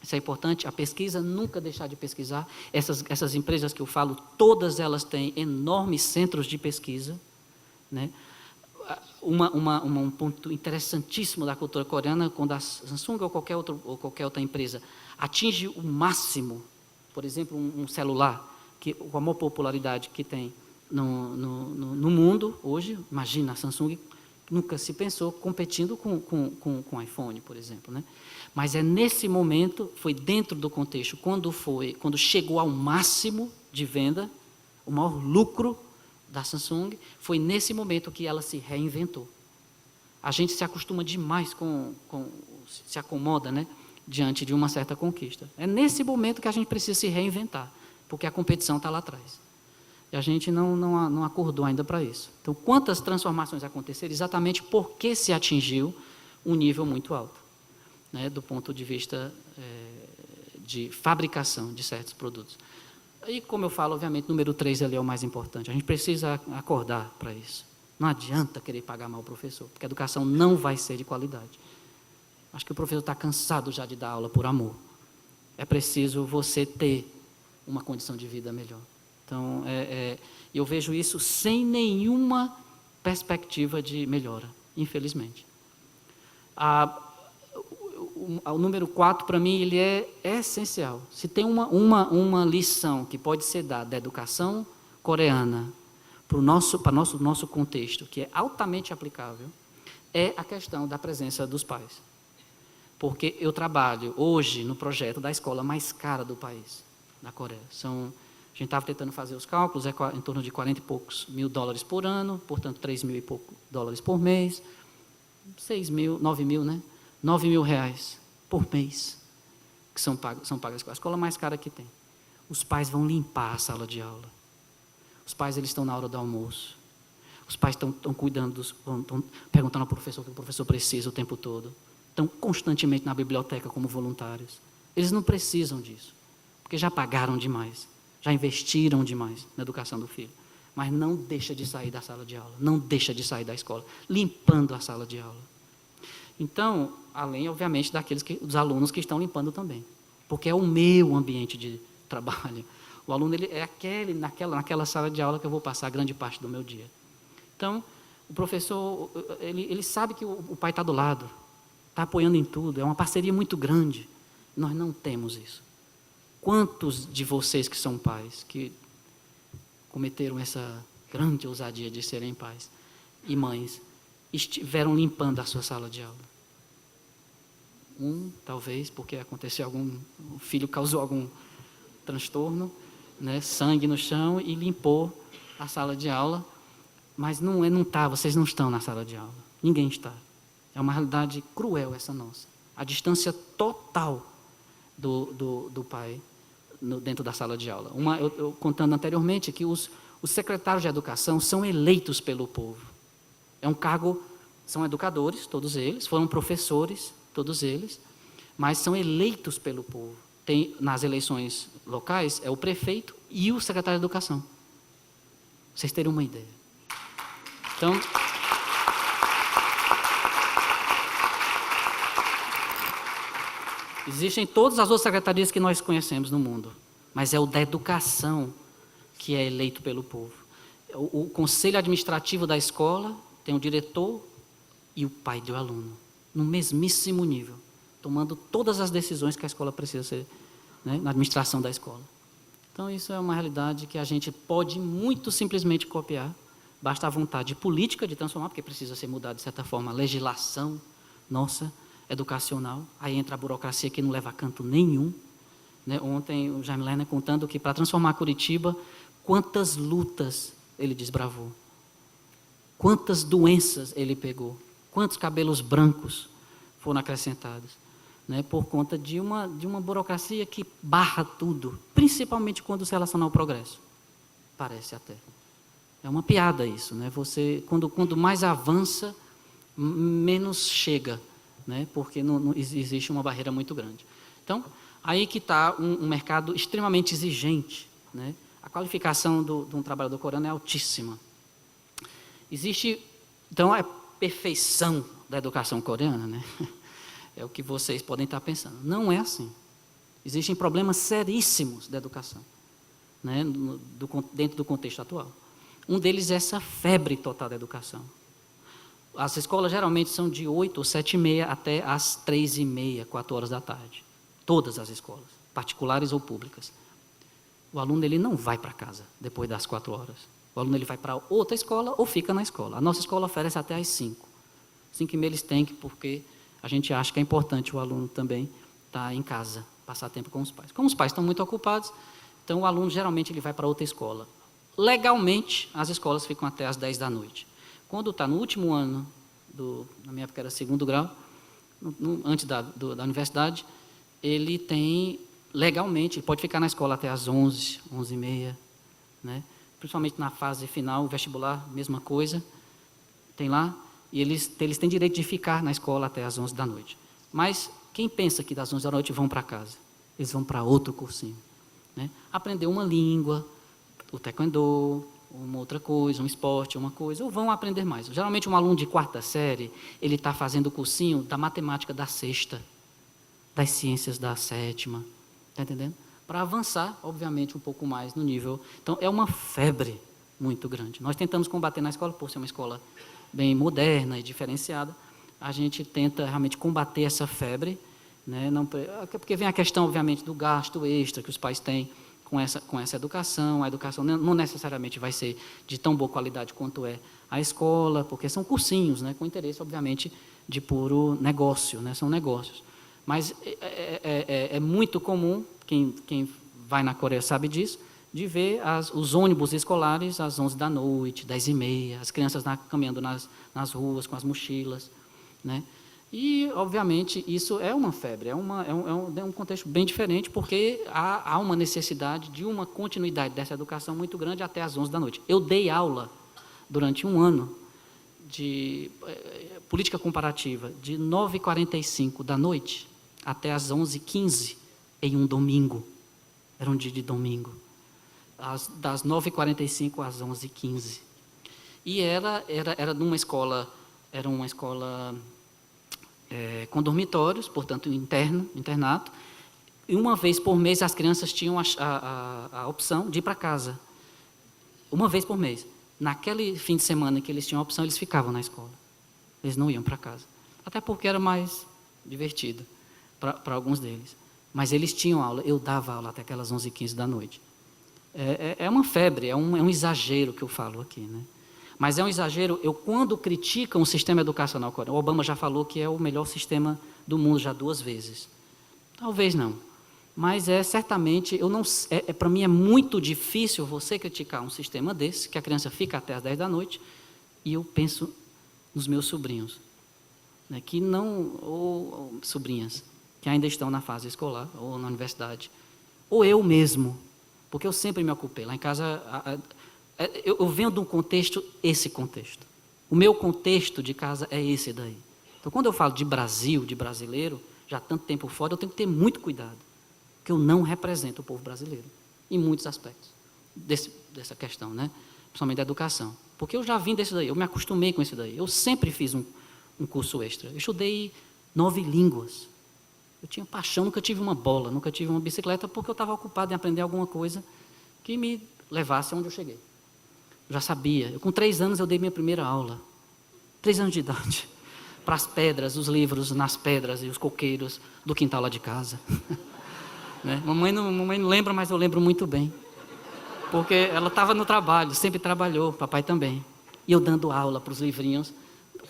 isso é importante. A pesquisa, nunca deixar de pesquisar. Essas empresas que eu falo, todas elas têm enormes centros de pesquisa, né? Um ponto interessantíssimo da cultura coreana, quando a Samsung ou qualquer outra empresa atinge o máximo, por exemplo, um celular, com a maior popularidade que tem no mundo hoje, imagina a Samsung, nunca se pensou competindo com o iPhone, por exemplo, né? Mas nesse momento, foi dentro do contexto, quando chegou ao máximo de venda, o maior lucro da Samsung, foi nesse momento que ela se reinventou. A gente se acostuma demais se acomoda, né, diante de uma certa conquista. É nesse momento que a gente precisa se reinventar, porque a competição está lá atrás. E a gente não acordou ainda para isso. Então, quantas transformações aconteceram exatamente porque se atingiu um nível muito alto, né, do ponto de vista de fabricação de certos produtos. E, como eu falo, obviamente, número 3 ali é o mais importante. A gente precisa acordar para isso. Não adianta querer pagar mal o professor, porque a educação não vai ser de qualidade. Acho que o professor está cansado já de dar aula por amor. É preciso você ter uma condição de vida melhor. Então, eu vejo isso sem nenhuma perspectiva de melhora, infelizmente. O número 4, para mim, ele é essencial. Se tem uma lição que pode ser dada da educação coreana para o nosso contexto, que é altamente aplicável, é a questão da presença dos pais. Porque eu trabalho hoje no projeto da escola mais cara do país, da Coreia. A gente estava tentando fazer os cálculos, em torno de 40 e poucos mil dólares por ano, portanto, 3 mil e poucos dólares por mês, 6 mil, 9 mil, né? 9 mil reais por mês, que são pagas com a escola mais cara que tem. Os pais vão limpar a sala de aula. Os pais, eles estão na hora do almoço. Os pais estão cuidando, estão perguntando ao professor o que o professor precisa o tempo todo. Estão constantemente na biblioteca como voluntários. Eles não precisam disso, porque já pagaram demais, já investiram demais na educação do filho. Mas não deixa de sair da sala de aula, não deixa de sair da escola, limpando a sala de aula. Então, além, obviamente, dos alunos que estão limpando também, porque é o meu ambiente de trabalho. O aluno ele é naquela sala de aula que eu vou passar grande parte do meu dia. Então, o professor, ele sabe que o pai está do lado, está apoiando em tudo, é uma parceria muito grande. Nós não temos isso. Quantos de vocês que são pais, que cometeram essa grande ousadia de serem pais e mães, estiveram limpando a sua sala de aula? Talvez, porque aconteceu o filho causou algum transtorno, né, sangue no chão e limpou a sala de aula, mas vocês não estão na sala de aula, ninguém está. É uma realidade cruel essa nossa, a distância total do pai dentro da sala de aula. Eu contando anteriormente que os secretários de educação são eleitos pelo povo. É um cargo, são educadores, todos eles, foram professores, todos eles, mas são eleitos pelo povo. Tem, nas eleições locais, é o prefeito e o secretário de educação. Pra vocês terem uma ideia. Então, existem todas as outras secretarias que nós conhecemos no mundo, mas é o da educação que é eleito pelo povo. O conselho administrativo da escola tem o diretor e o pai do aluno, no mesmíssimo nível, tomando todas as decisões que a escola precisa ser, né, na administração da escola. Então, isso é uma realidade que a gente pode muito simplesmente copiar, basta a vontade política de transformar, porque precisa ser mudada, de certa forma, a legislação nossa, educacional. Aí entra a burocracia que não leva a canto nenhum. Né? Ontem, o Jaime Lerner contando que, para transformar Curitiba, quantas lutas ele desbravou, quantas doenças ele pegou, quantos cabelos brancos foram acrescentados, né? Por conta de uma burocracia que barra tudo, principalmente quando se relaciona ao progresso. Parece até. É uma piada isso, né? Você, quando mais avança, menos chega, né? Porque não existe uma barreira muito grande. Então, aí que está um mercado extremamente exigente, né? A qualificação de um trabalhador coreano é altíssima. Existe, então, a perfeição da educação coreana, né? É o que vocês podem estar pensando. Não é assim. Existem problemas seríssimos da educação, né? Dentro do contexto atual. Um deles é essa febre total da educação. As escolas geralmente são de 8 ou 7h30 até às 3h30, 4 horas da tarde. Todas as escolas, particulares ou públicas. O aluno ele não vai para casa depois das 4 horas. O aluno ele vai para outra escola ou fica na escola. A nossa escola oferece até às 5. 5h30 eles têm que, porque a gente acha que é importante o aluno também estar em casa, passar tempo com os pais. Como os pais estão muito ocupados, então o aluno geralmente ele vai para outra escola. Legalmente, as escolas ficam até às 10 da noite. Quando está no último ano, na minha época era 2º grau, antes da universidade, ele tem, legalmente, ele pode ficar na escola até às 11, 11h30, né? Principalmente na fase final, vestibular, mesma coisa, tem lá, e eles têm direito de ficar na escola até às 11 da noite. Mas quem pensa que das 11 da noite vão para casa? Eles vão para outro cursinho, né? Aprender uma língua, o taekwondo, uma outra coisa, um esporte, uma coisa, ou vão aprender mais. Geralmente, um aluno de 4ª série, ele está fazendo o cursinho da matemática da 6ª, das ciências da 7ª, está entendendo? Para avançar, obviamente, um pouco mais no nível. Então, é uma febre muito grande. Nós tentamos combater na escola, por ser uma escola bem moderna e diferenciada, a gente tenta realmente combater essa febre, né? Não, porque vem a questão, obviamente, do gasto extra que os pais têm com essa educação. A educação não necessariamente vai ser de tão boa qualidade quanto é a escola, porque são cursinhos, né? Com interesse, obviamente, de puro negócio, né? São negócios. Mas é muito comum, quem vai na Coreia sabe disso, de ver os ônibus escolares às 11 da noite, 10h30, as crianças caminhando nas ruas com as mochilas, né? E, obviamente, isso é uma febre, é um contexto bem diferente, porque há uma necessidade de uma continuidade dessa educação muito grande até às 11 da noite. Eu dei aula durante um ano, de política comparativa, de 9h45 da noite até as 11h15, em um domingo. Era um dia de domingo. Das 9h45 às 11h15. E era numa escola, com dormitórios, portanto, internato, e uma vez por mês as crianças tinham a opção de ir para casa. Uma vez por mês. Naquele fim de semana que eles tinham a opção, eles ficavam na escola. Eles não iam para casa. Até porque era mais divertido para alguns deles. Mas eles tinham aula, eu dava aula até aquelas 11h15 da noite. É uma febre, é um exagero que eu falo aqui, né? Mas é um exagero, quando criticam o sistema educacional coreano, o Obama já falou que é o melhor sistema do mundo já 2 vezes. Talvez não. Mas certamente, para mim é muito difícil você criticar um sistema desse, que a criança fica até às 10 da noite, e eu penso nos meus sobrinhos, né, ou sobrinhas, que ainda estão na fase escolar, ou na universidade, ou eu mesmo, porque eu sempre me ocupei. Lá em casa, eu venho de um contexto, esse contexto. O meu contexto de casa é esse daí. Então, quando eu falo de Brasil, de brasileiro, já há tanto tempo fora, eu tenho que ter muito cuidado, porque eu não represento o povo brasileiro, em muitos aspectos, dessa questão, né? Principalmente da educação. Porque eu já vim desse daí, eu me acostumei com esse daí. Eu sempre fiz um curso extra. Eu estudei 9 línguas. Eu tinha paixão, nunca tive uma bola, nunca tive uma bicicleta, porque eu estava ocupado em aprender alguma coisa que me levasse aonde eu cheguei. Eu já sabia. Com 3 anos eu dei minha primeira aula. 3 anos de idade. Para as pedras, os livros nas pedras e os coqueiros do quintal lá de casa. Né? Mamãe não lembra, mas eu lembro muito bem. Porque ela estava no trabalho, sempre trabalhou, papai também. E eu dando aula para os livrinhos,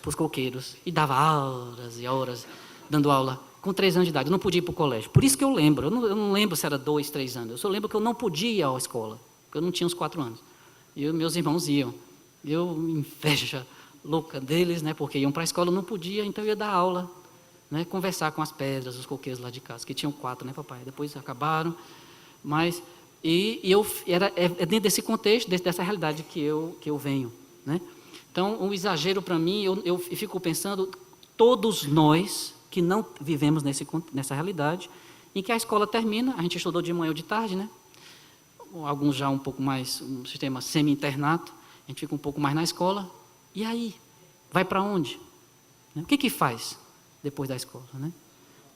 para os coqueiros. E dava horas e horas dando aula. Com 3 anos de idade, eu não podia ir para o colégio. Por isso que eu lembro. Eu não lembro se era 2, 3 anos. Eu só lembro que eu não podia ir à escola, porque eu não tinha uns 4 anos. E meus irmãos iam. Eu, inveja louca deles, né, porque iam para a escola, eu não podia, então eu ia dar aula, né, conversar com as pedras, os coqueiros lá de casa, que tinham 4, né, papai? Depois acabaram. Mas, é dentro desse contexto, dessa realidade que eu venho, né? Então, o exagero para mim, eu fico pensando, todos nós que não vivemos nessa realidade, em que a escola termina, a gente estudou de manhã ou de tarde, né? Alguns já um pouco mais, um sistema semi-internato, a gente fica um pouco mais na escola, e aí? Vai para onde? O que faz depois da escola, né?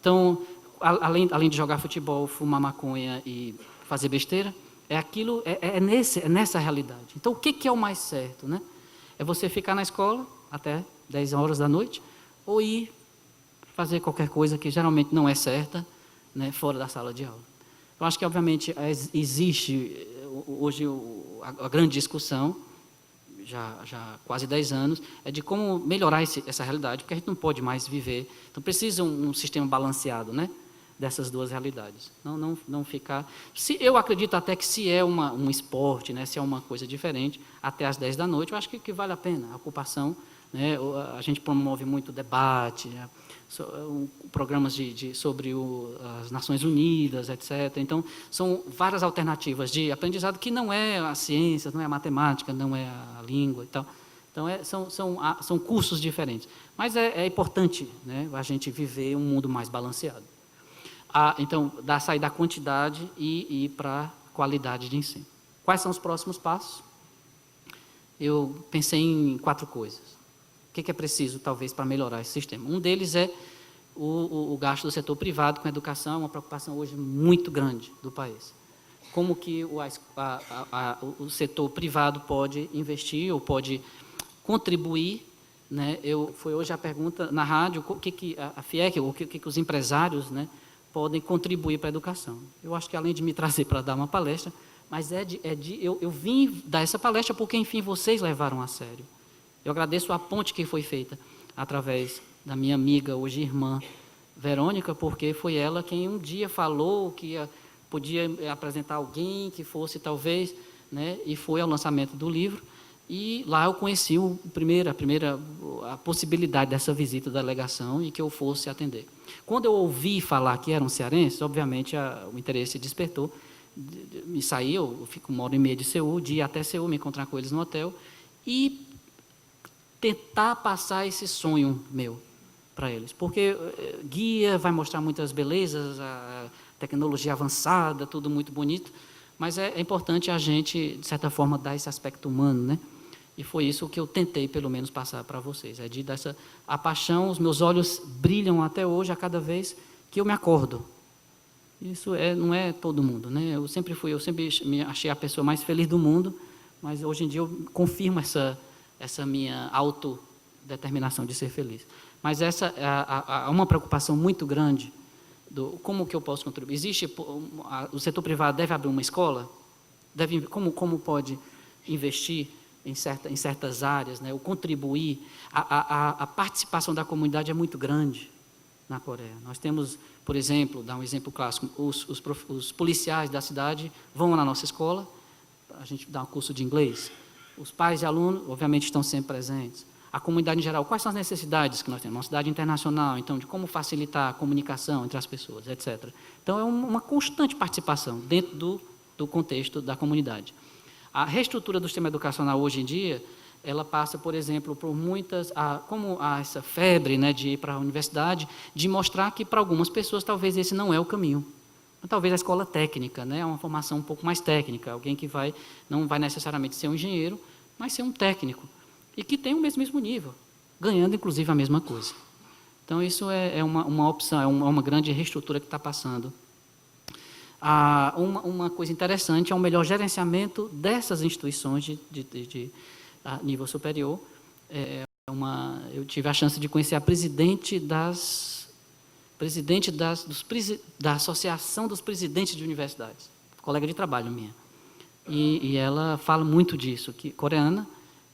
Então, além de jogar futebol, fumar maconha e fazer besteira, é nessa realidade. Então, o que é o mais certo, né? É você ficar na escola até 10 horas da noite, ou ir fazer qualquer coisa que geralmente não é certa, né, fora da sala de aula. Eu acho que, obviamente, existe hoje a grande discussão, já há quase 10 anos, é de como melhorar essa realidade, porque a gente não pode mais viver. Então, precisa um sistema balanceado, né, dessas duas realidades. Não ficar... eu acredito até que se é um esporte, né, se é uma coisa diferente, até às 10 da noite, eu acho que vale a pena. A ocupação, né, a gente promove muito debate, né, programas sobre as Nações Unidas, etc. Então, são várias alternativas de aprendizado que não é a ciência, não é a matemática, não é a língua e tal. Então, são cursos diferentes. Mas é importante, né, a gente viver um mundo mais balanceado. Então, sair da quantidade e ir para a qualidade de ensino. Quais são os próximos passos? Eu pensei em 4 coisas. O que é preciso, talvez, para melhorar esse sistema? Um deles é o gasto do setor privado com a educação, uma preocupação hoje muito grande do país. Como que o setor privado pode investir ou pode contribuir, né? Foi hoje a pergunta na rádio, o que a FIEC, o que os empresários, né, podem contribuir para a educação. Eu acho que, além de me trazer para dar uma palestra, mas eu vim dar essa palestra porque, enfim, vocês levaram a sério. Eu agradeço a ponte que foi feita através da minha amiga, hoje irmã, Verônica, porque foi ela quem um dia falou que podia apresentar alguém que fosse, talvez, né, e foi ao lançamento do livro, e lá eu conheci a possibilidade dessa visita da delegação e que eu fosse atender. Quando eu ouvi falar que eram cearenses, obviamente o interesse despertou, me saí, eu fico 1h30 de Seul, de ir até Seul, me encontrar com eles no hotel, e tentar passar esse sonho meu para eles. Porque guia vai mostrar muitas belezas, a tecnologia avançada, tudo muito bonito, mas é importante a gente, de certa forma, dar esse aspecto humano, né? E foi isso que eu tentei, pelo menos, passar para vocês. É de dessa a paixão, os meus olhos brilham até hoje, a cada vez que eu me acordo. Isso não é todo mundo, né? Eu sempre me achei a pessoa mais feliz do mundo, mas hoje em dia eu confirmo essa minha autodeterminação de ser feliz. Mas há uma preocupação muito grande do como que eu posso contribuir. O setor privado deve abrir uma escola? Como pode investir em certas áreas, né? Ou contribuir? A participação da comunidade é muito grande na Coreia. Nós temos, por exemplo, dar um exemplo clássico, os policiais da cidade vão na nossa escola, a gente dá um curso de inglês, os pais e alunos, obviamente, estão sempre presentes. A comunidade em geral, quais são as necessidades que nós temos? Uma cidade internacional, então, de como facilitar a comunicação entre as pessoas, etc. Então, é uma constante participação dentro do contexto da comunidade. A reestrutura do sistema educacional hoje em dia, ela passa, por exemplo, por como há essa febre, né, de ir para a universidade, de mostrar que para algumas pessoas talvez esse não é o caminho. Talvez a escola técnica, né, é uma formação um pouco mais técnica, alguém que não vai necessariamente ser um engenheiro, mas ser um técnico, e que tem o mesmo nível, ganhando inclusive a mesma coisa. Então isso é uma opção, é uma grande reestrutura que está passando. Uma coisa interessante é um melhor gerenciamento dessas instituições de nível superior. Eu tive a chance de conhecer a presidente da Associação dos Presidentes de Universidades, colega de trabalho minha. E ela fala muito disso, coreana,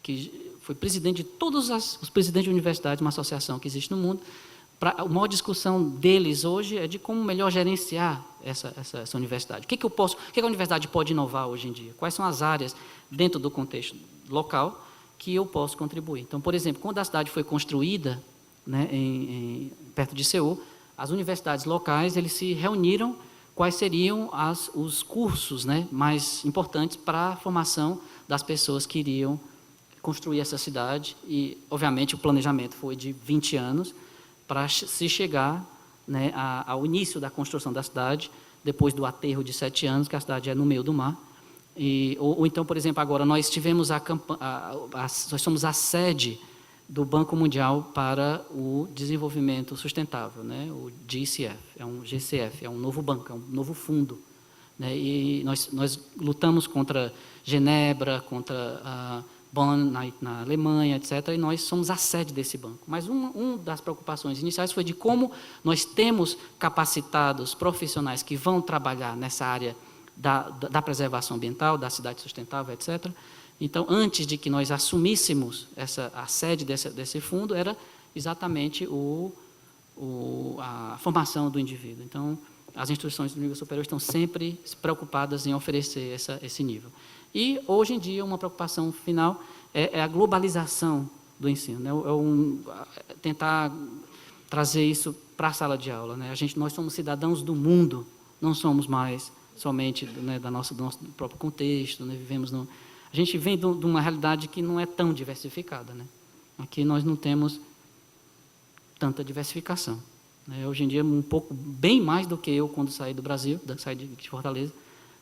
que foi presidente de todos os presidentes de universidades, uma associação que existe no mundo. A maior discussão deles hoje é de como melhor gerenciar essa universidade. O que a universidade pode inovar hoje em dia? Quais são as áreas dentro do contexto local que eu posso contribuir? Então, por exemplo, quando a cidade foi construída, né, perto de Seul, as universidades locais eles se reuniram quais seriam os cursos, né, mais importantes para a formação das pessoas que iriam construir essa cidade. E, obviamente, o planejamento foi de 20 anos para se chegar, né, ao início da construção da cidade, depois do aterro de 7 anos, que a cidade é no meio do mar. Ou então, por exemplo, agora nós tivemos nós somos a sede do Banco Mundial para o Desenvolvimento Sustentável, né, o GCF, GCF, é um novo banco, é um novo fundo, né, e nós lutamos contra Genebra, contra Bonn, na Alemanha, etc., e nós somos a sede desse banco. Mas uma das preocupações iniciais foi de como nós temos capacitados profissionais que vão trabalhar nessa área da preservação ambiental, da cidade sustentável, etc. Então, antes de que nós assumíssemos a sede desse fundo, era exatamente a formação do indivíduo. Então, as instituições do nível superior estão sempre preocupadas em oferecer esse nível. E, hoje em dia, uma preocupação final é a globalização do ensino, né? Tentar trazer isso para a sala de aula, né? Nós somos cidadãos do mundo, não somos mais somente, né, do nosso próprio contexto, né? A gente vem de uma realidade que não é tão diversificada, né? Aqui nós não temos tanta diversificação, né? Hoje em dia, bem mais do que eu quando saí do Brasil, saí de Fortaleza,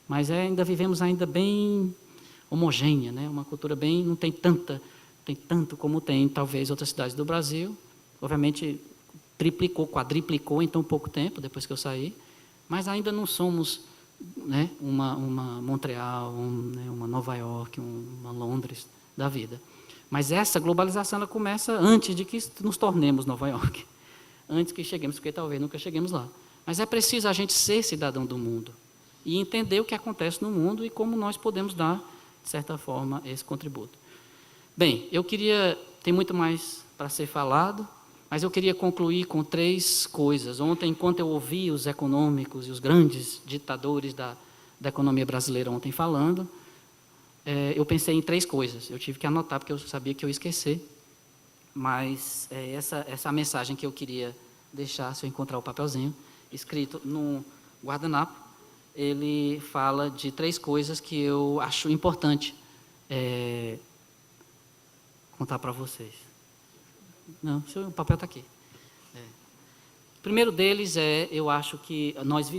mas ainda vivemos bem homogênea, né? Uma cultura não tem tanto como tem talvez outras cidades do Brasil. Obviamente triplicou, quadriplicou em tão pouco tempo depois que eu saí, mas ainda não somos, né, uma Montreal, né, uma Nova York, uma Londres da vida. Mas essa globalização ela começa antes de que nos tornemos Nova York, antes que cheguemos, porque talvez nunca cheguemos lá. Mas é preciso a gente ser cidadão do mundo e entender o que acontece no mundo e como nós podemos dar, de certa forma, esse contributo. Bem, tem muito mais para ser falado, mas eu queria concluir com 3 coisas. Ontem, enquanto eu ouvi os econômicos e os grandes ditadores da economia brasileira ontem falando, eu pensei em 3 coisas. Eu tive que anotar, porque eu sabia que eu ia esquecer, mas essa mensagem que eu queria deixar, se eu encontrar o papelzinho, escrito no guardanapo. Ele fala de 3 coisas que eu acho importante contar para vocês. Não, o papel está aqui. O primeiro deles eu acho que nós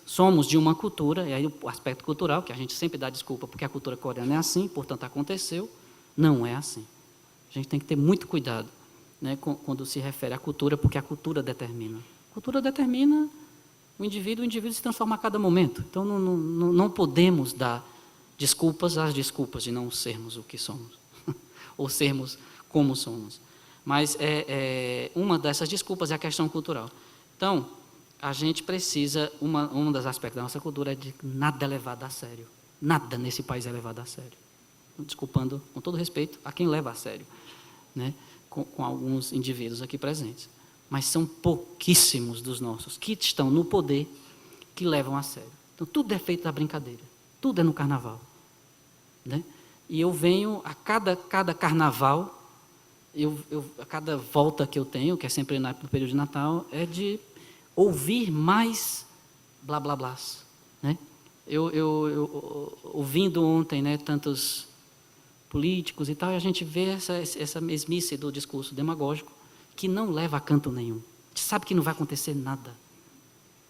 somos de uma cultura, e aí o aspecto cultural, que a gente sempre dá desculpa, porque a cultura coreana é assim, portanto aconteceu, não é assim. A gente tem que ter muito cuidado, né, quando se refere à cultura, porque a cultura determina. A cultura determina o indivíduo se transforma a cada momento. Então não podemos dar desculpas às desculpas de não sermos o que somos, ou sermos como somos. Mas uma dessas desculpas é a questão cultural. Então, a gente precisa, um dos aspectos da nossa cultura é de nada é levado a sério. Nada nesse país é levado a sério. Desculpando, com todo respeito, a quem leva a sério, né? Com alguns indivíduos aqui presentes. Mas são pouquíssimos dos nossos que estão no poder que levam a sério. Então, tudo é feito da brincadeira. Tudo é no carnaval, né? E eu venho, a cada carnaval, a cada volta que eu tenho, que é sempre no período de Natal, é de ouvir mais blá blá blás, né? Eu ouvindo ontem, né, tantos políticos e tal, e a gente vê essa mesmice do discurso demagógico que não leva a canto nenhum. A gente sabe que não vai acontecer nada.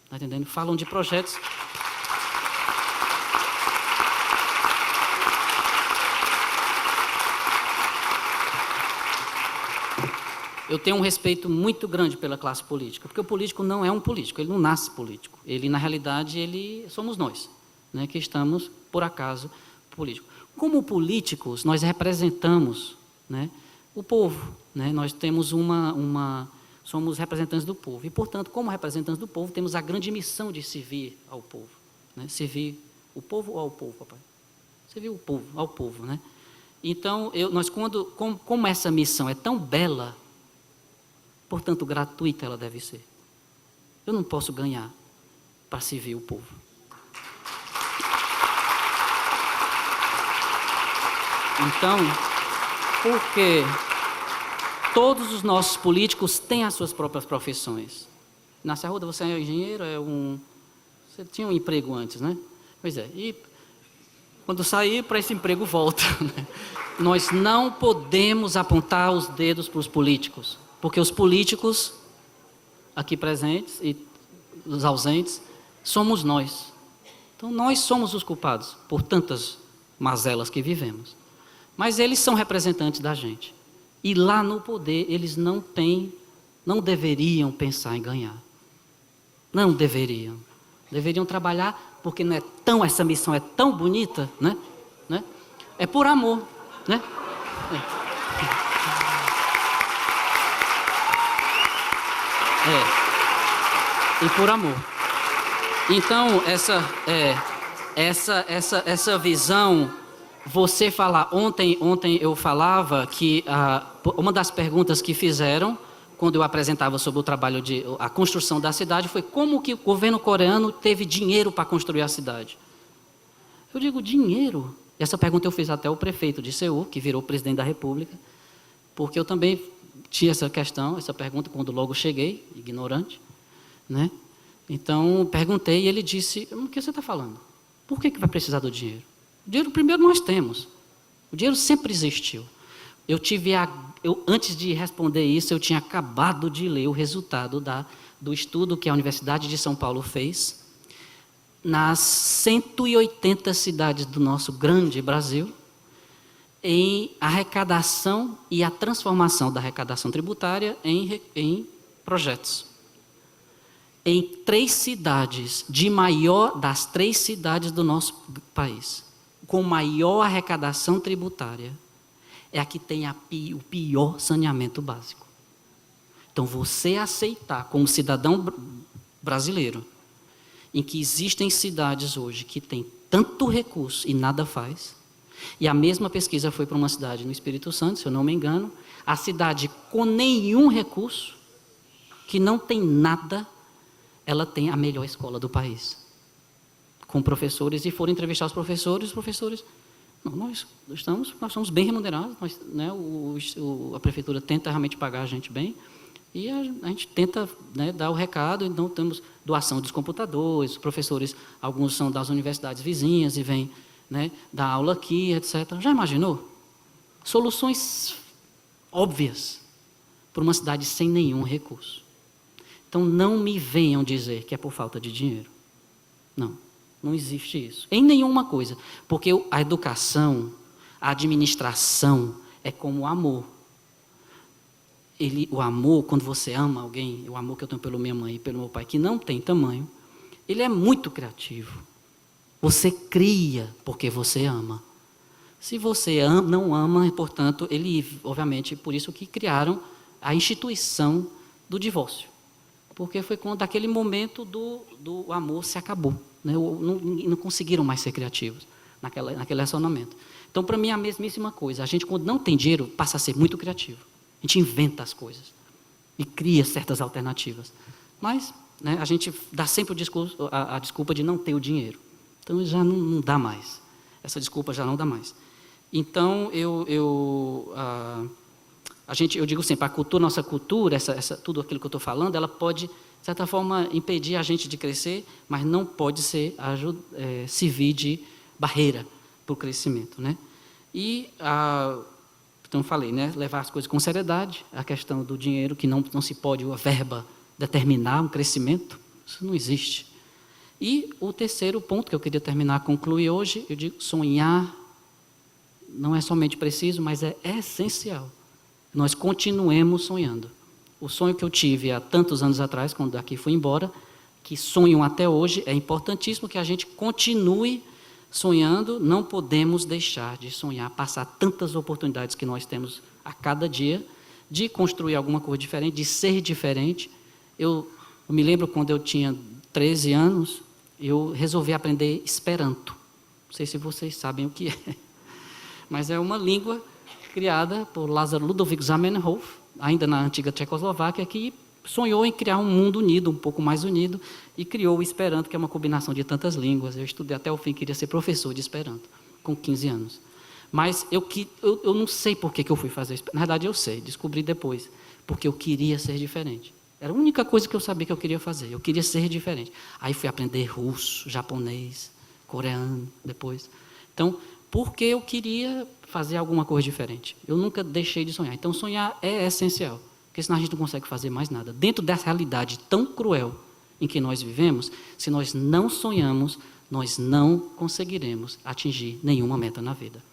Está entendendo? Falam de projetos. Eu tenho um respeito muito grande pela classe política, porque o político não é um político, ele não nasce político. Ele, na realidade, somos nós, né, que estamos, por acaso, políticos. Como políticos, nós representamos, né, o povo, né? Nós temos somos representantes do povo. E, portanto, como representantes do povo, temos a grande missão de servir ao povo, né? Servir o povo ou ao povo, papai? Servir o povo, ao povo, né? Então, como essa missão é tão bela, portanto, gratuita ela deve ser. Eu não posso ganhar para servir o povo. Então, porque todos os nossos políticos têm as suas próprias profissões. Na Serruda, você é engenheiro, você tinha um emprego antes, né? Pois é, e quando sair, para esse emprego volta. Né? Nós não podemos apontar os dedos para os políticos, porque os políticos aqui presentes e os ausentes somos nós. Então, nós somos os culpados por tantas mazelas que vivemos. Mas eles são representantes da gente. E lá no poder, eles não deveriam pensar em ganhar. Não deveriam. Deveriam trabalhar, porque não é essa missão é tão bonita, né? É por amor, né? E por amor. Então, essa visão, você falar, ontem eu falava que uma das perguntas que fizeram, quando eu apresentava sobre o trabalho a construção da cidade, foi como que o governo coreano teve dinheiro para construir a cidade. Eu digo, dinheiro? Essa pergunta eu fiz até ao prefeito de Seul, que virou presidente da República, porque eu também tinha essa pergunta, quando logo cheguei, ignorante, né? Então, perguntei e ele disse, o que você está falando? Por que vai precisar do dinheiro? O dinheiro primeiro nós temos. O dinheiro sempre existiu. Antes de responder isso, eu tinha acabado de ler o resultado do estudo que a Universidade de São Paulo fez nas 180 cidades do nosso grande Brasil, em arrecadação e a transformação da arrecadação tributária em projetos. Em 3 cidades, das 3 cidades do nosso país, com maior arrecadação tributária, é a que tem o pior saneamento básico. Então, você aceitar como cidadão brasileiro, em que existem cidades hoje que têm tanto recurso e nada faz, e a mesma pesquisa foi para uma cidade no Espírito Santo, se eu não me engano, a cidade com nenhum recurso, que não tem nada, ela tem a melhor escola do país. Com professores, e foram entrevistar os professores, não, nós somos bem remunerados, né, a prefeitura tenta realmente pagar a gente bem, e a gente tenta, né, dar o recado, então temos doação dos computadores, os professores, alguns são das universidades vizinhas e vêm, né, dar aula aqui, etc. Já imaginou? Soluções óbvias, para uma cidade sem nenhum recurso. Então, não me venham dizer que é por falta de dinheiro. Não, não existe isso. Em nenhuma coisa. Porque a educação, a administração é como o amor. O amor, quando você ama alguém, o amor que eu tenho pela minha mãe e pelo meu pai, que não tem tamanho, ele é muito criativo. Você cria porque você ama. Se você não ama, portanto, obviamente, por isso que criaram a instituição do divórcio. Porque foi quando, naquele momento, do amor se acabou. Né? Não conseguiram mais ser criativos naquele relacionamento. Então, para mim, é a mesmíssima coisa. A gente, quando não tem dinheiro, passa a ser muito criativo. A gente inventa as coisas e cria certas alternativas. Mas, né, a gente dá sempre a desculpa de não ter o dinheiro. Então, já não dá mais. Essa desculpa já não dá mais. Então, eu digo sempre, nossa cultura, tudo aquilo que eu estou falando, ela pode, de certa forma, impedir a gente de crescer, mas não pode servir de barreira para o crescimento. Né? E, então, falei, né, levar as coisas com seriedade, a questão do dinheiro, que não se pode, a verba, determinar um crescimento, isso não existe. E o terceiro ponto que eu queria concluir hoje, eu digo, sonhar não é somente preciso, mas é essencial. Nós continuemos sonhando. O sonho que eu tive há tantos anos atrás, quando daqui fui embora, que sonham até hoje, é importantíssimo que a gente continue sonhando. Não podemos deixar de sonhar, passar tantas oportunidades que nós temos a cada dia, de construir alguma coisa diferente, de ser diferente. Eu me lembro quando eu tinha 13 anos, eu resolvi aprender Esperanto. Não sei se vocês sabem o que é, mas é uma língua criada por Lázaro Ludovik Zamenhof, ainda na antiga Tchecoslováquia, que sonhou em criar um mundo unido, um pouco mais unido, e criou o Esperanto, que é uma combinação de tantas línguas. Eu estudei até o fim, queria ser professor de Esperanto, com 15 anos. Mas eu não sei por que eu fui fazer isso. Na verdade, eu sei, descobri depois, porque eu queria ser diferente. Era a única coisa que eu sabia que eu queria fazer, eu queria ser diferente. Aí fui aprender russo, japonês, coreano, depois. Então, porque eu queria fazer alguma coisa diferente. Eu nunca deixei de sonhar. Então, sonhar é essencial, porque senão a gente não consegue fazer mais nada. Dentro dessa realidade tão cruel em que nós vivemos, se nós não sonhamos, nós não conseguiremos atingir nenhuma meta na vida.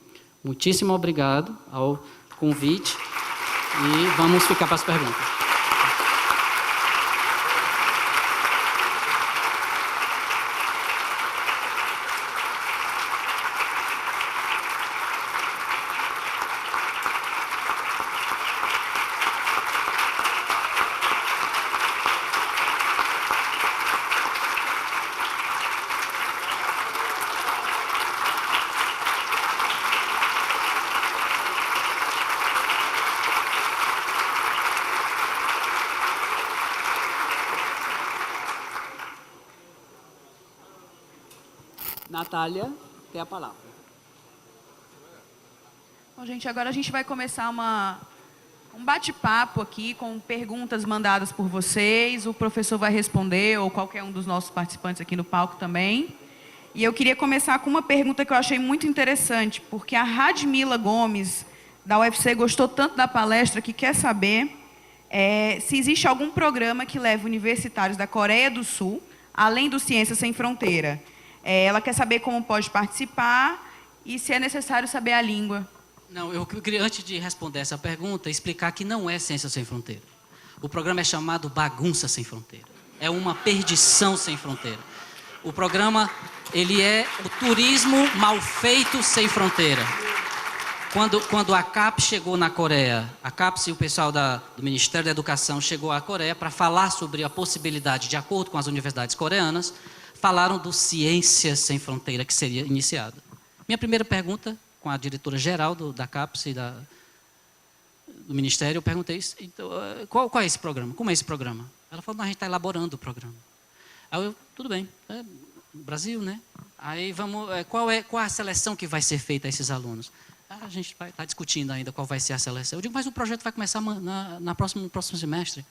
Muitíssimo obrigado ao convite e vamos ficar para as perguntas. Natália, tem a palavra. Bom, gente, agora a gente vai começar um bate-papo aqui com perguntas mandadas por vocês. O professor vai responder, ou qualquer um dos nossos participantes aqui no palco também. E eu queria começar com uma pergunta que eu achei muito interessante, porque a Radmila Gomes, da UFC, gostou tanto da palestra que quer saber se existe algum programa que leve universitários da Coreia do Sul, além do Ciências Sem Fronteira. Ela quer saber como pode participar e se é necessário saber a língua. Não, eu queria, antes de responder essa pergunta, explicar que não é Ciência Sem Fronteira. O programa é chamado Bagunça Sem Fronteira. É uma perdição sem fronteira. O programa, ele é o turismo mal feito sem fronteira. Quando a CAPES chegou na Coreia, a CAPES e o pessoal do Ministério da Educação chegou à Coreia para falar sobre a possibilidade, de acordo com as universidades coreanas, falaram do Ciências Sem Fronteira, que seria iniciado. Minha primeira pergunta, com a diretora-geral da CAPES e do Ministério, eu perguntei, então, qual é esse programa? Como é esse programa? Ela falou, não, a gente está elaborando o programa. Aí eu, tudo bem, Brasil, né? Aí vamos, qual é a seleção que vai ser feita a esses alunos? A gente está discutindo ainda qual vai ser a seleção. Eu digo, mas o projeto vai começar no próximo semestre.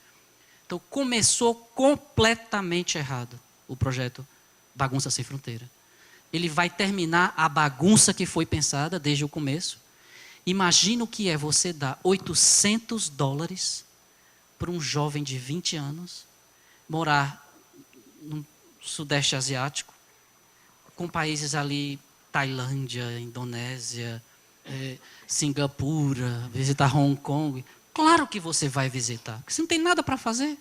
Então, começou completamente errado o projeto Bagunça Sem Fronteira. Ele vai terminar a bagunça que foi pensada desde o começo. Imagina o que é você dar $800 para um jovem de 20 anos morar no Sudeste Asiático, com países ali, Tailândia, Indonésia, Singapura, visitar Hong Kong? Claro que você vai visitar, porque você não tem nada para fazer.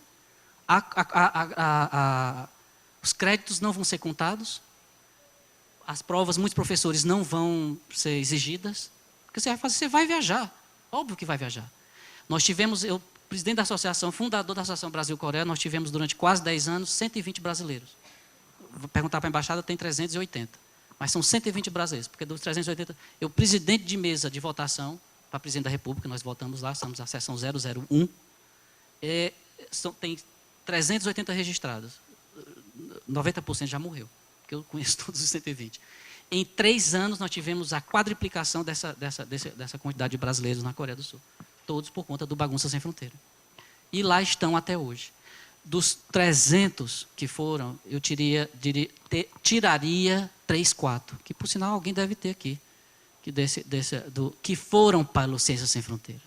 Os créditos não vão ser contados, as provas, muitos professores não vão ser exigidas, porque você vai fazer, você vai viajar, óbvio que vai viajar. Nós tivemos, eu, presidente da associação, fundador da Associação Brasil-Coreia, nós tivemos durante quase 10 anos 120 brasileiros. Vou perguntar para a embaixada, tem 380, mas são 120 brasileiros, porque dos 380, eu, presidente de mesa de votação, para presidente da República, nós votamos lá, estamos na seção 001, tem 380 registrados, 90% já morreu, porque eu conheço todos os 120. Em 3 anos, nós tivemos a quadriplicação dessa quantidade de brasileiros na Coreia do Sul. Todos por conta do Bagunça Sem Fronteira. E lá estão até hoje. Dos 300 que foram, eu tiraria 3, 4, que por sinal alguém deve ter aqui, que foram para o Ciências Sem Fronteira.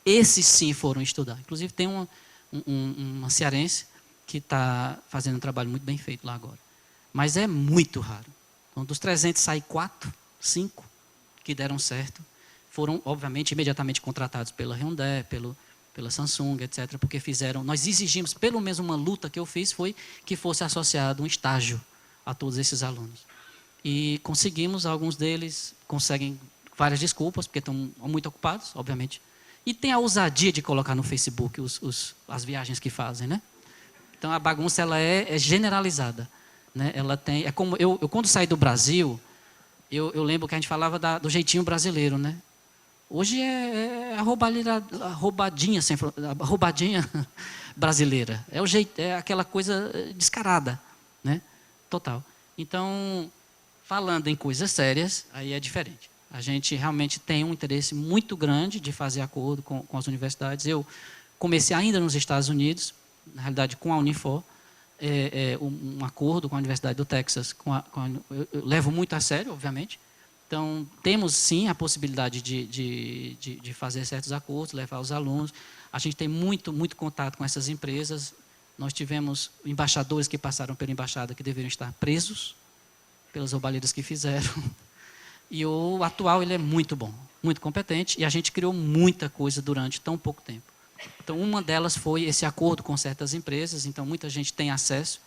Esses sim foram estudar. Inclusive tem uma cearense que está fazendo um trabalho muito bem feito lá agora. Mas é muito raro. Então, dos 300 saem 4, 5 que deram certo. Foram, obviamente, imediatamente contratados pela Hyundai, pela Samsung, etc., porque fizeram... Nós exigimos, pelo menos uma luta que eu fiz, foi que fosse associado um estágio a todos esses alunos. E conseguimos, alguns deles conseguem várias desculpas, porque estão muito ocupados, obviamente. E tem a ousadia de colocar no Facebook as viagens que fazem, né? Então, a bagunça ela é generalizada. Né? Ela tem, é como eu quando saí do Brasil, eu lembro que a gente falava do jeitinho brasileiro, né? Hoje é a roubadinha brasileira. É o jeito, é aquela coisa descarada, né? Total. Então, falando em coisas sérias, aí é diferente. A gente realmente tem um interesse muito grande de fazer acordo com as universidades. Eu comecei ainda nos Estados Unidos, na realidade com a Unifor, um acordo com a Universidade do Texas. Eu levo muito a sério, obviamente. Então, temos sim a possibilidade de fazer certos acordos, levar os alunos. A gente tem muito contato com essas empresas. Nós tivemos embaixadores que passaram pela embaixada que deveriam estar presos pelas roubalheiras que fizeram. E o atual ele é muito bom, muito competente, e a gente criou muita coisa durante tão pouco tempo. Então, uma delas foi esse acordo com certas empresas, então muita gente tem acesso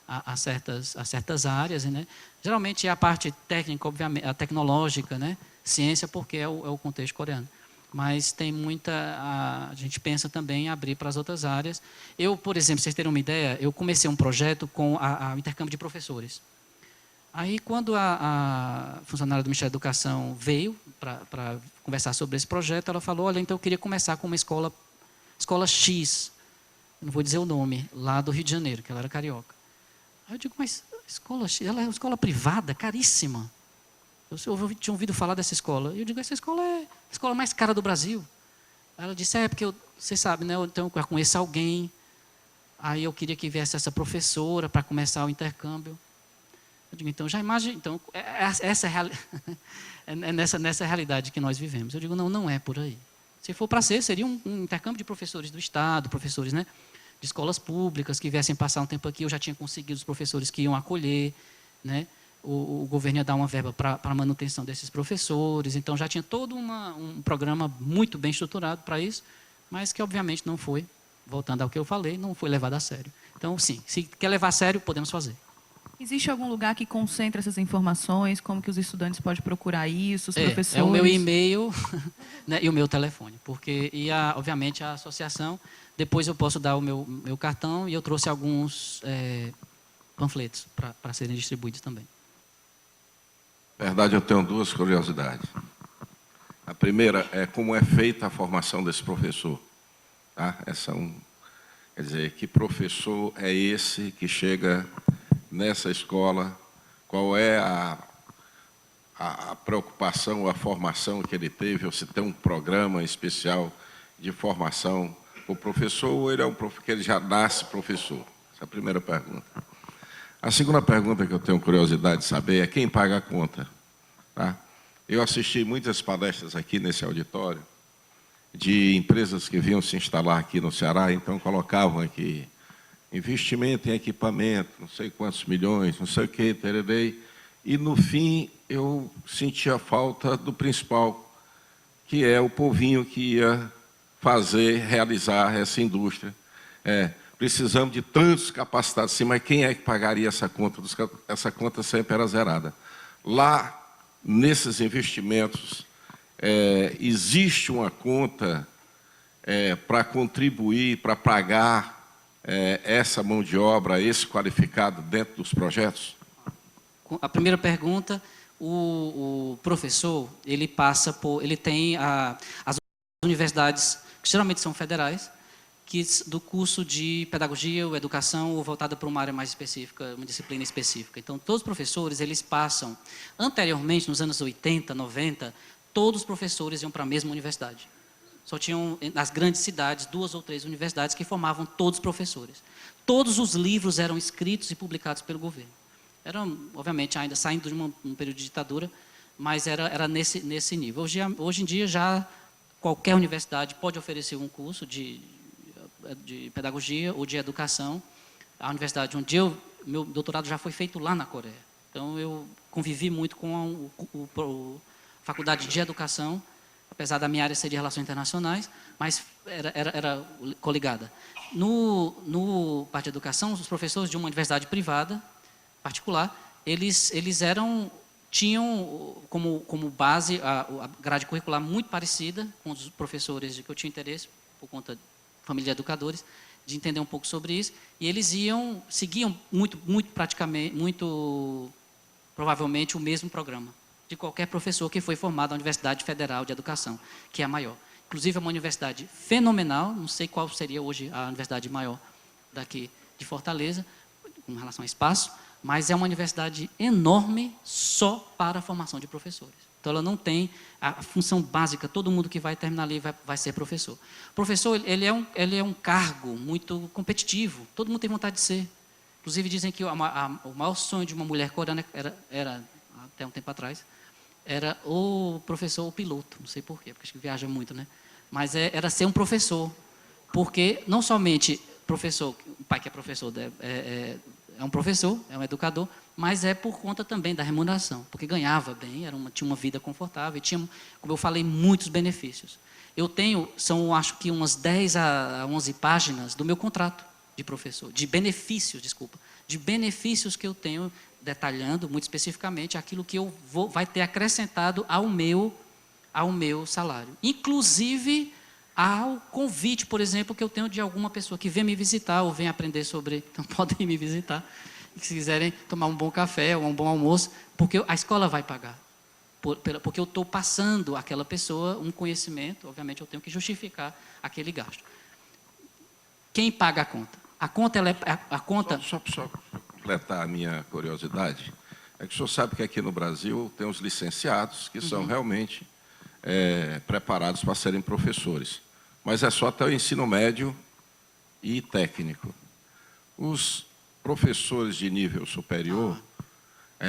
a certas áreas, né? Geralmente é a parte técnica, obviamente, a tecnológica, né? Ciência, porque é o contexto coreano. Mas tem a gente pensa também em abrir para as outras áreas. Eu, por exemplo, vocês terem uma ideia, eu comecei um projeto com o intercâmbio de professores. Aí, quando a funcionária do Ministério da Educação veio para conversar sobre esse projeto, ela falou, olha, então eu queria começar com uma escola X, não vou dizer o nome, lá do Rio de Janeiro, que ela era carioca. Aí eu digo, mas escola X, ela é uma escola privada, caríssima. Eu tinha ouvido falar dessa escola. E eu digo, essa escola é a escola mais cara do Brasil. Aí ela disse, porque você sabe, né, então eu conheço alguém, aí eu queria que viesse essa professora para começar o intercâmbio. Eu digo, então, já imagina, então, essa é nessa realidade que nós vivemos. Eu digo, não é por aí. Se for para seria um intercâmbio de professores do Estado, professores, né, de escolas públicas que viessem passar um tempo aqui. Eu já tinha conseguido os professores que iam acolher, né? O governo ia dar uma verba para a manutenção desses professores. Então, já tinha todo um programa muito bem estruturado para isso, mas que, obviamente, não foi, voltando ao que eu falei, não foi levado a sério. Então, sim, se quer levar a sério, podemos fazer. Existe algum lugar que concentra essas informações? Como que os estudantes podem procurar isso, os professores? É o meu e-mail né, e o meu telefone. Obviamente, a associação, depois eu posso dar o meu cartão, e eu trouxe alguns panfletos para serem distribuídos também. Na verdade, eu tenho 2 curiosidades. A primeira é como é feita a formação desse professor. Tá? Quer dizer, que professor é esse que chega nessa escola? Qual é a preocupação, a formação que ele teve, ou se tem um programa especial de formação para o professor, ou ele é que ele já nasce professor? Essa é a primeira pergunta. A segunda pergunta que eu tenho curiosidade de saber é quem paga a conta. Tá? Eu assisti muitas palestras aqui nesse auditório de empresas que vinham se instalar aqui no Ceará, então colocavam aqui investimento em equipamento, não sei quantos milhões, não sei o que, tererei, e no fim eu sentia falta do principal, que é o povinho que ia realizar essa indústria. Precisamos de tantos capacitados, sim, mas quem é que pagaria essa conta? Essa conta sempre era zerada. Lá, nesses investimentos, existe uma conta para contribuir, para pagar essa mão de obra, esse qualificado dentro dos projetos? A primeira pergunta, o professor, ele passa por, ele tem as universidades, que geralmente são federais, do curso de pedagogia ou educação, ou voltada para uma área mais específica, uma disciplina específica. Então, todos os professores, eles passam, anteriormente, nos anos 80, 90, todos os professores iam para a mesma universidade. Só tinham, nas grandes cidades, 2 ou 3 universidades que formavam todos os professores. Todos os livros eram escritos e publicados pelo governo. Eram, obviamente, ainda saindo de um período de ditadura, mas era nesse nível. Hoje em dia, já qualquer universidade pode oferecer um curso de pedagogia ou de educação. A universidade onde meu doutorado já foi feito lá na Coreia. Então, eu convivi muito com a faculdade de educação, apesar da minha área ser de relações internacionais, mas era coligada. No parte de educação, os professores de uma universidade privada, particular, eles tinham como base a grade curricular muito parecida com os professores de que eu tinha interesse, por conta de família de educadores, de entender um pouco sobre isso, e eles seguiam muito provavelmente o mesmo programa de qualquer professor que foi formado na Universidade Federal de Educação, que é a maior. Inclusive, é uma universidade fenomenal, não sei qual seria hoje a universidade maior daqui de Fortaleza, com relação a espaço, mas é uma universidade enorme só para a formação de professores. Então, ela não tem a função básica, todo mundo que vai terminar ali vai ser professor. O professor, ele é um cargo muito competitivo, todo mundo tem vontade de ser. Inclusive, dizem que o maior sonho de uma mulher coreana era até um tempo atrás, era o professor ou piloto, não sei porquê, porque acho que viaja muito, né? Mas era ser um professor, porque não somente professor, o pai que é professor é um professor, é um educador, mas é por conta também da remuneração, porque ganhava bem, tinha uma vida confortável, e tinha, como eu falei, muitos benefícios. Eu tenho, acho que umas 10 a 11 páginas do meu contrato de professor, de benefícios que eu tenho, detalhando muito especificamente aquilo que vai ter acrescentado ao meu salário. Inclusive ao convite, por exemplo, que eu tenho de alguma pessoa que vem me visitar ou vem aprender sobre, então podem me visitar, se quiserem tomar um bom café ou um bom almoço, porque a escola vai pagar. Porque eu estou passando àquela pessoa um conhecimento, obviamente eu tenho que justificar aquele gasto. Quem paga a conta? A conta... Só completar a minha curiosidade, é que o senhor sabe que aqui no Brasil tem os licenciados que são realmente preparados para serem professores, mas é só até o ensino médio e técnico. Os professores de nível superior,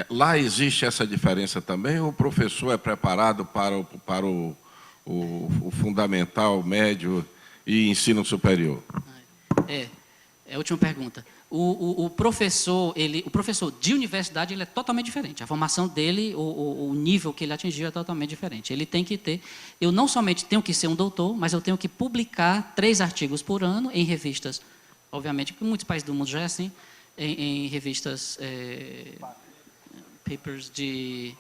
lá existe essa diferença também, ou o professor é preparado para o fundamental, médio e ensino superior? É a última pergunta. O professor de universidade, ele é totalmente diferente. A formação dele, o nível que ele atingiu é totalmente diferente. Ele tem que ter... Eu não somente tenho que ser um doutor, mas eu tenho que publicar 3 artigos por ano em revistas, obviamente, que em muitos países do mundo já é assim, em revistas, papers de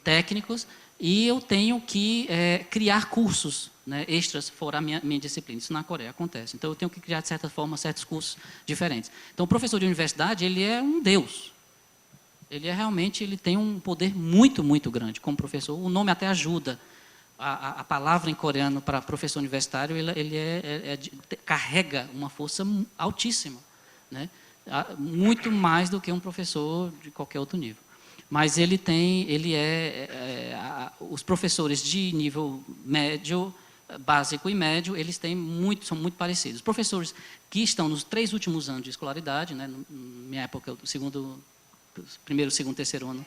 técnicos, e eu tenho que criar cursos, né, extras fora a minha disciplina. Isso na Coreia acontece. Então, eu tenho que criar, de certa forma, certos cursos diferentes. Então, o professor de universidade, ele é um deus. Ele tem um poder muito, muito grande como professor. O nome até ajuda. A palavra em coreano para professor universitário, carrega uma força altíssima, né? Muito mais do que um professor de qualquer outro nível. Mas os professores de nível médio, básico e médio, são muito parecidos. Os professores que estão nos 3 últimos anos de escolaridade, né, na minha época, primeiro, segundo, terceiro ano,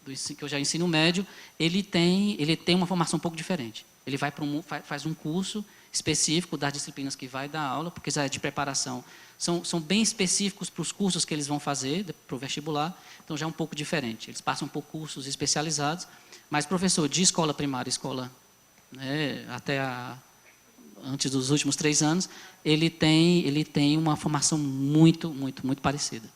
que eu já ensino médio, ele tem uma formação um pouco diferente. Ele faz um curso específico das disciplinas que vai dar aula, porque já é de preparação. São bem específicos para os cursos que eles vão fazer, para o vestibular, então já é um pouco diferente. Eles passam por cursos especializados, mas professor de escola primária, escola, né, antes dos últimos 3 anos, ele tem uma formação muito parecida.